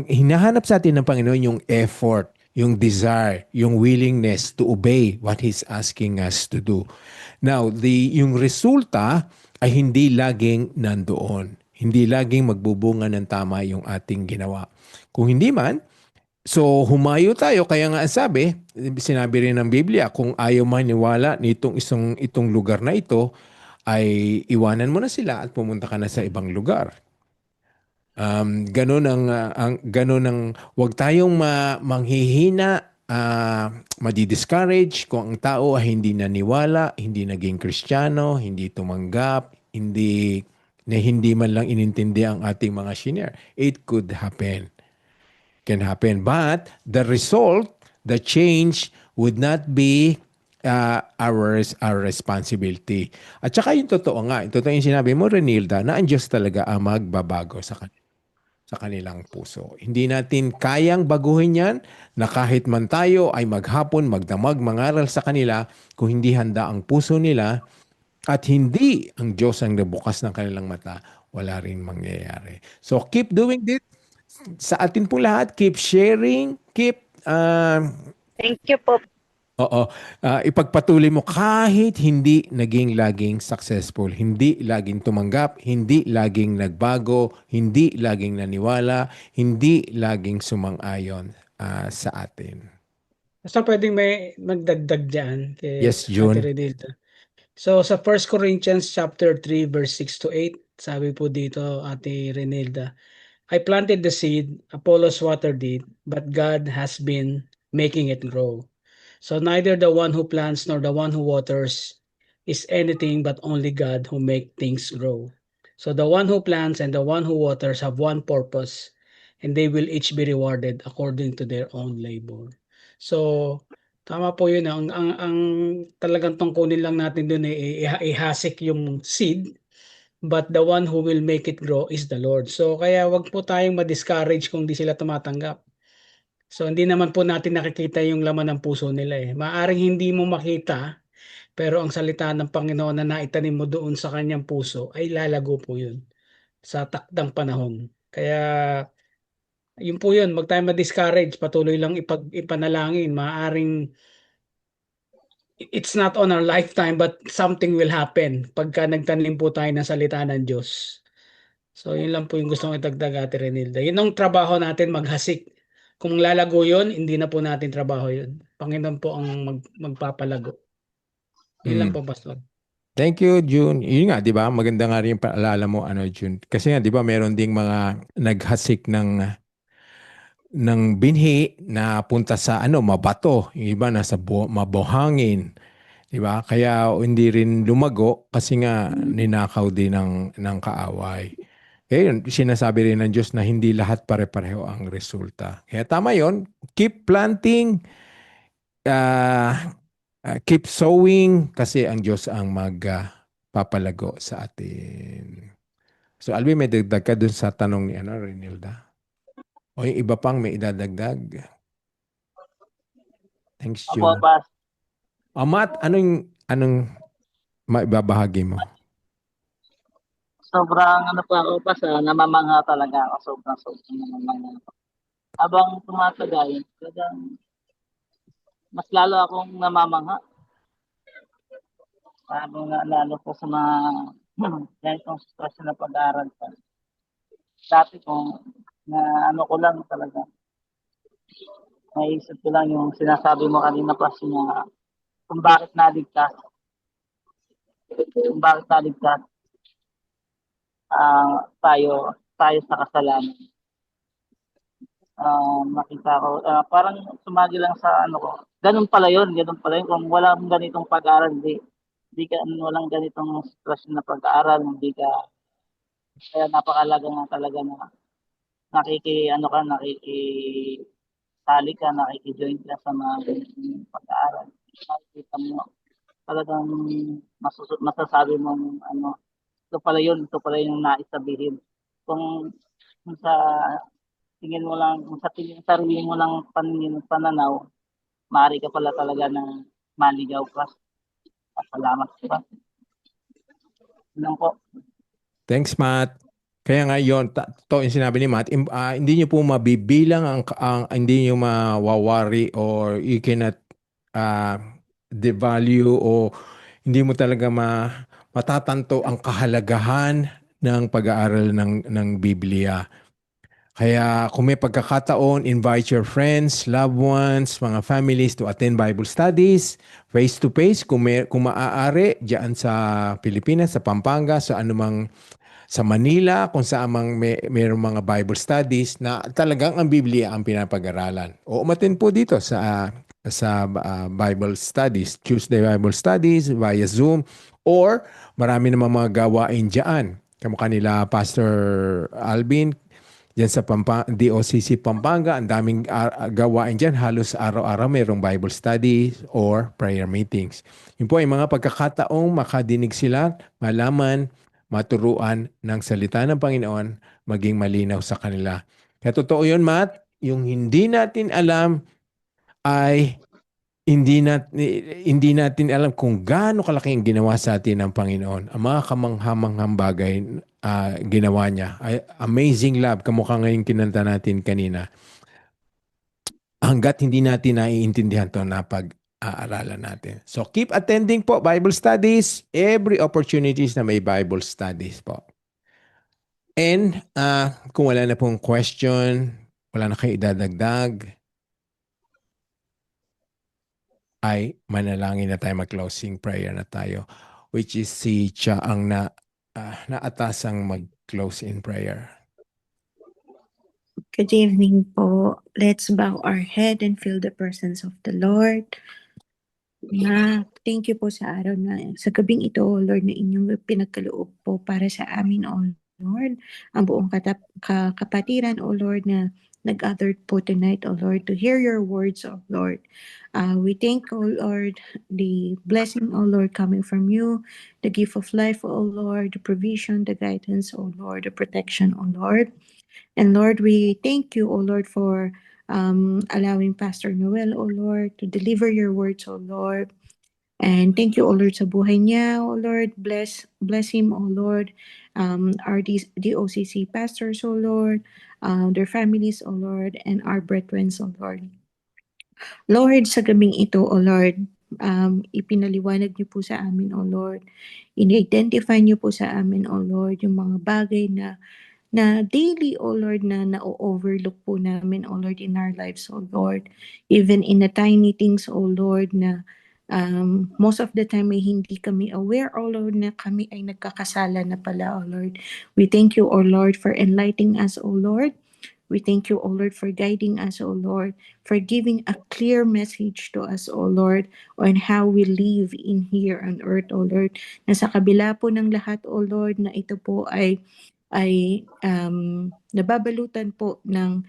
hinahanap sa atin ng Panginoon yung effort, yung desire, yung willingness to obey what He's asking us to do. Now, yung resulta ay hindi laging nandoon. Hindi laging magbubunga ng tama yung ating ginawa. Kung hindi man, so humayo tayo. Kaya nga sabi, sinabi rin ng Biblia, kung ayaw maniwala itong lugar na ito, ay iwanan mo na sila at pumunta ka na sa ibang lugar. Ganun ang wag tayong manghihina, madi-discourage kung ang tao ay hindi naniwala, hindi naging Kristiyano, hindi tumanggap, hindi man lang inintindi ang ating mga shinare. It could happen. can happen. But the result, the change would not be our responsibility. At saka yung totoo nga, yung totoo yung sinabi mo, Renilda, na ang Diyos talaga ang magbabago sa kanilang puso. Hindi natin kayang baguhin yan na kahit man tayo ay maghapon, magdamag, mangaral sa kanila, kung hindi handa ang puso nila at hindi ang Diyos ang nabukas ng kanilang mata, wala rin mangyayari. So keep doing this sa atin po lahat. Keep sharing, keep Thank you po. ipagpatuloy mo kahit hindi naging laging successful, hindi laging tumanggap, hindi laging nagbago, hindi laging naniwala, hindi laging sumang-ayon sa atin. So, pwedeng may magdagdag dyan kay Yes, Ate June. Renilda. So, sa 1 Corinthians chapter 3 verse 6 to 8, sabi po dito, Ate Renilda, I planted the seed, Apollos watered it, but God has been making it grow. So neither the one who plants nor the one who waters is anything but only God who make things grow. So the one who plants and the one who waters have one purpose, and they will each be rewarded according to their own labor. So tama po yun. Ang talagang tungkulin lang natin dun ay ihasik yung seed, but the one who will make it grow is the Lord. So kaya wag po tayong ma-discourage kung di sila tumatanggap. So hindi naman po natin nakikita yung laman ng puso nila eh. Maaring hindi mo makita, pero ang salita ng Panginoon na naitanim mo doon sa kanyang puso ay lalago po yun sa takdang panahon. Kaya yun po yun, wag tayong ma-discourage, patuloy lang ipanalangin. Maaring it's not on our lifetime but something will happen pagka nagtanim po tayo ng salita ng Diyos. So yun lang po yung gusto kong itagdag, Ate Renilda. Yun ang trabaho natin, maghasik. Kung lalago yun, hindi na po natin trabaho yun. Panginoon po ang magpapalago. Yun lang po, Pastor. Thank you, June. Yun nga, di ba? Maganda nga rin yung paalala mo, June. Kasi nga, di ba, meron ding mga naghasik ng binhi na punta sa mabato. Yung iba nasa mabuhangin. Di ba? Kaya hindi rin lumago kasi nga ninakaw din ng kaaway. Kaya yun, sinasabi rin ng Diyos na hindi lahat pare-pareho ang resulta. Kaya tama yun. Keep planting, keep sowing kasi ang Diyos ang magpapalago sa atin. So Alvin, may dagdag ka dun sa tanong ni Renilda? O yung iba pang may idadagdag? Thanks, June. Pas. Matt, anong maibabahagi mo? Sobrang ano pa ako pa sa namamangha talaga ako. Sobrang namamangha ako. Habang tumatagal, talagang mas lalo akong namamangha. Habang naalala ko sa mga ganitong sitwasyon na pag-aaral pa. Dati ko, na ano ko lang talaga. Naisip ko lang yung sinasabi mo kanina pa na kung bakit naligtas. Kung bakit naligtas. Tayo sa kasalanan. Makita ko, parang sumagi lang sa ano ko. Ganun pala yun. Kung walang ganitong pag-aaral, walang ganitong sitwasyon na pag-aaral, kaya napakalaga nga talaga na nakikisali ka, nakikijoin ka sa mga ganitong pag-aaral. Nakikita mo, talagang masasabi mong ito pala yung nais sabihin. Kung sa tingin mo lang, kung sa sarili mo lang pananaw, maaari ka pala talaga na maligaw ka. Salamat po. Yun po. Thanks, Matt. Kaya nga yun, to yung sinabi ni Matt, hindi niyo po mabibilang hindi niyo mawawari or you cannot devalue o hindi mo talaga matatanto ang kahalagahan ng pag-aaral ng Biblia. Kaya kung may pagkakataon, invite your friends, loved ones, mga families to attend Bible studies, face-to-face, kung maaari, diyan sa Pilipinas, sa Pampanga, sa Manila, kung saan mayroong mga Bible studies na talagang ang Biblia ang pinapag-aralan. O umatin po dito sa Bible studies, Tuesday Bible studies via Zoom, or marami namang mga gawain diyan. Kamukha nila Pastor Alvin, Diyan sa DOCC Pampanga, ang daming gawain dyan. Halos araw-araw mayroong Bible study or prayer meetings. Yun po ay mga pagkakataong makadinig sila, malaman, maturuan ng salita ng Panginoon, maging malinaw sa kanila. Kaya totoo yun, Matt, yung hindi natin alam ay hindi natin alam kung gaano kalaki ang ginawa sa atin ng Panginoon. Ang mga kamanghamanghang bagay ginawa niya. Amazing love, kamukha ngayong kinanta natin kanina. Hanggat hindi natin naiintindihan to na pag-aaralan natin. So keep attending po Bible studies. Every opportunities na may Bible studies po. And kung wala na pong question, wala na kayo idadagdag, ay manalangin na tayo, mag-closing prayer na tayo, which is si Cha ang naatasang mag-close in prayer. Good evening po. Let's bow our head and feel the presence of the Lord. Thank you po sa araw na sa gabing ito, Lord, na inyong pinagkaloob po para sa amin, O Lord. Ang buong kapatiran, O Lord, na nag-gathered po tonight, O Lord, to hear your words, O Lord. We thank, O Lord, the blessing, O Lord, coming from you, the gift of life, O Lord, the provision, the guidance, O Lord, the protection, O Lord. And Lord, we thank you, O Lord, for allowing Pastor Noel, O Lord, to deliver your words, O Lord. And thank you, O Lord, sa buhay niya, O Lord. Bless him, O Lord. Our DOCC pastors, O Lord, their families, O Lord, and our brethren, O Lord. Lord, sa gabing ito, O Lord, ipinaliwanag niyo po sa amin, O Lord. In-identify niyo po sa amin, O Lord, yung mga bagay na daily, O Lord, na na-overlook po namin, O Lord, in our lives, O Lord. Even in the tiny things, O Lord, na most of the time ay hindi kami aware, O Lord, na kami ay nagkakasala na pala, O Lord. We thank you, O Lord, for enlightening us, O Lord. We thank you, O Lord, for guiding us, O Lord, for giving a clear message to us, O Lord, on how we live in here on earth, O Lord. Na sa kabila po ng lahat, O Lord, na ito po ay nababalutan po ng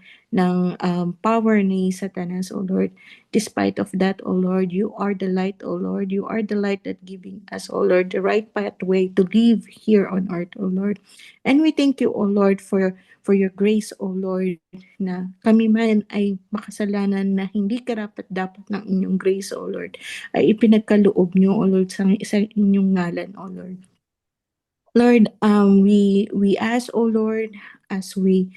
power ni Satanas, O Lord. Despite of that, O Lord, you are the light, O Lord. You are the light that giving us, O Lord, the right pathway to live here on earth, O Lord. And we thank you, O Lord, for your grace, O Lord, na kami man ay makasalanan na hindi karapat-dapat ng inyong grace, O Lord, ay ipinagkaloob niyo, O Lord, sa inyong ngalan, O Lord. Lord, we ask, O Lord, as we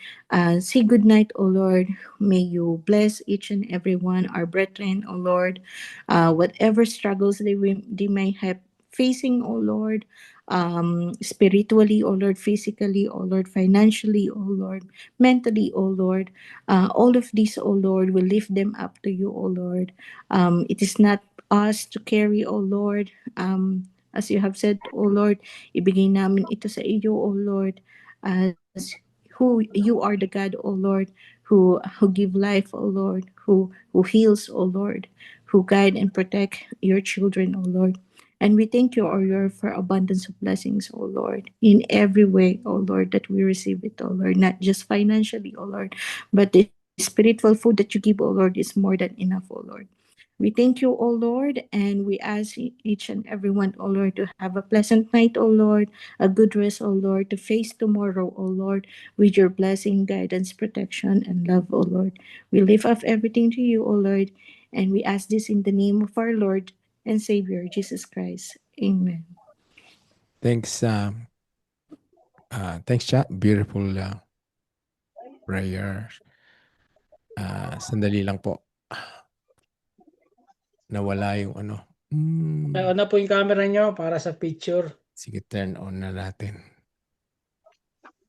say good night, O Lord, may you bless each and every one, our brethren, O Lord, whatever struggles they may have facing, O Lord, spiritually, O Lord, physically, O Lord, financially, O Lord, mentally, O Lord, all of these, O Lord, will lift them up to you, O Lord. It is not us to carry, O Lord, as you have said, O Lord, ibigay namin ito sa iyo, O Lord, as who you are the God, O Lord, who give life, O Lord, who heals, O Lord, who guide and protect your children, O Lord. And we thank you, O Lord, for abundance of blessings, O Lord, in every way, O Lord, that we receive it, O Lord, not just financially, O Lord, but the spiritual food that you give, O Lord, is more than enough, O Lord. We thank you, O Lord, and we ask each and everyone, O Lord, to have a pleasant night, O Lord, a good rest, O Lord, to face tomorrow, O Lord, with your blessing, guidance, protection, and love, O Lord. We lift up everything to you, O Lord, and we ask this in the name of our Lord and Savior, Jesus Christ. Amen. Thanks, thanks, Cha. Beautiful prayer. Sandali lang po. Nawala yung ano. Ano po yung camera nyo para sa picture? Sige, turn on na natin.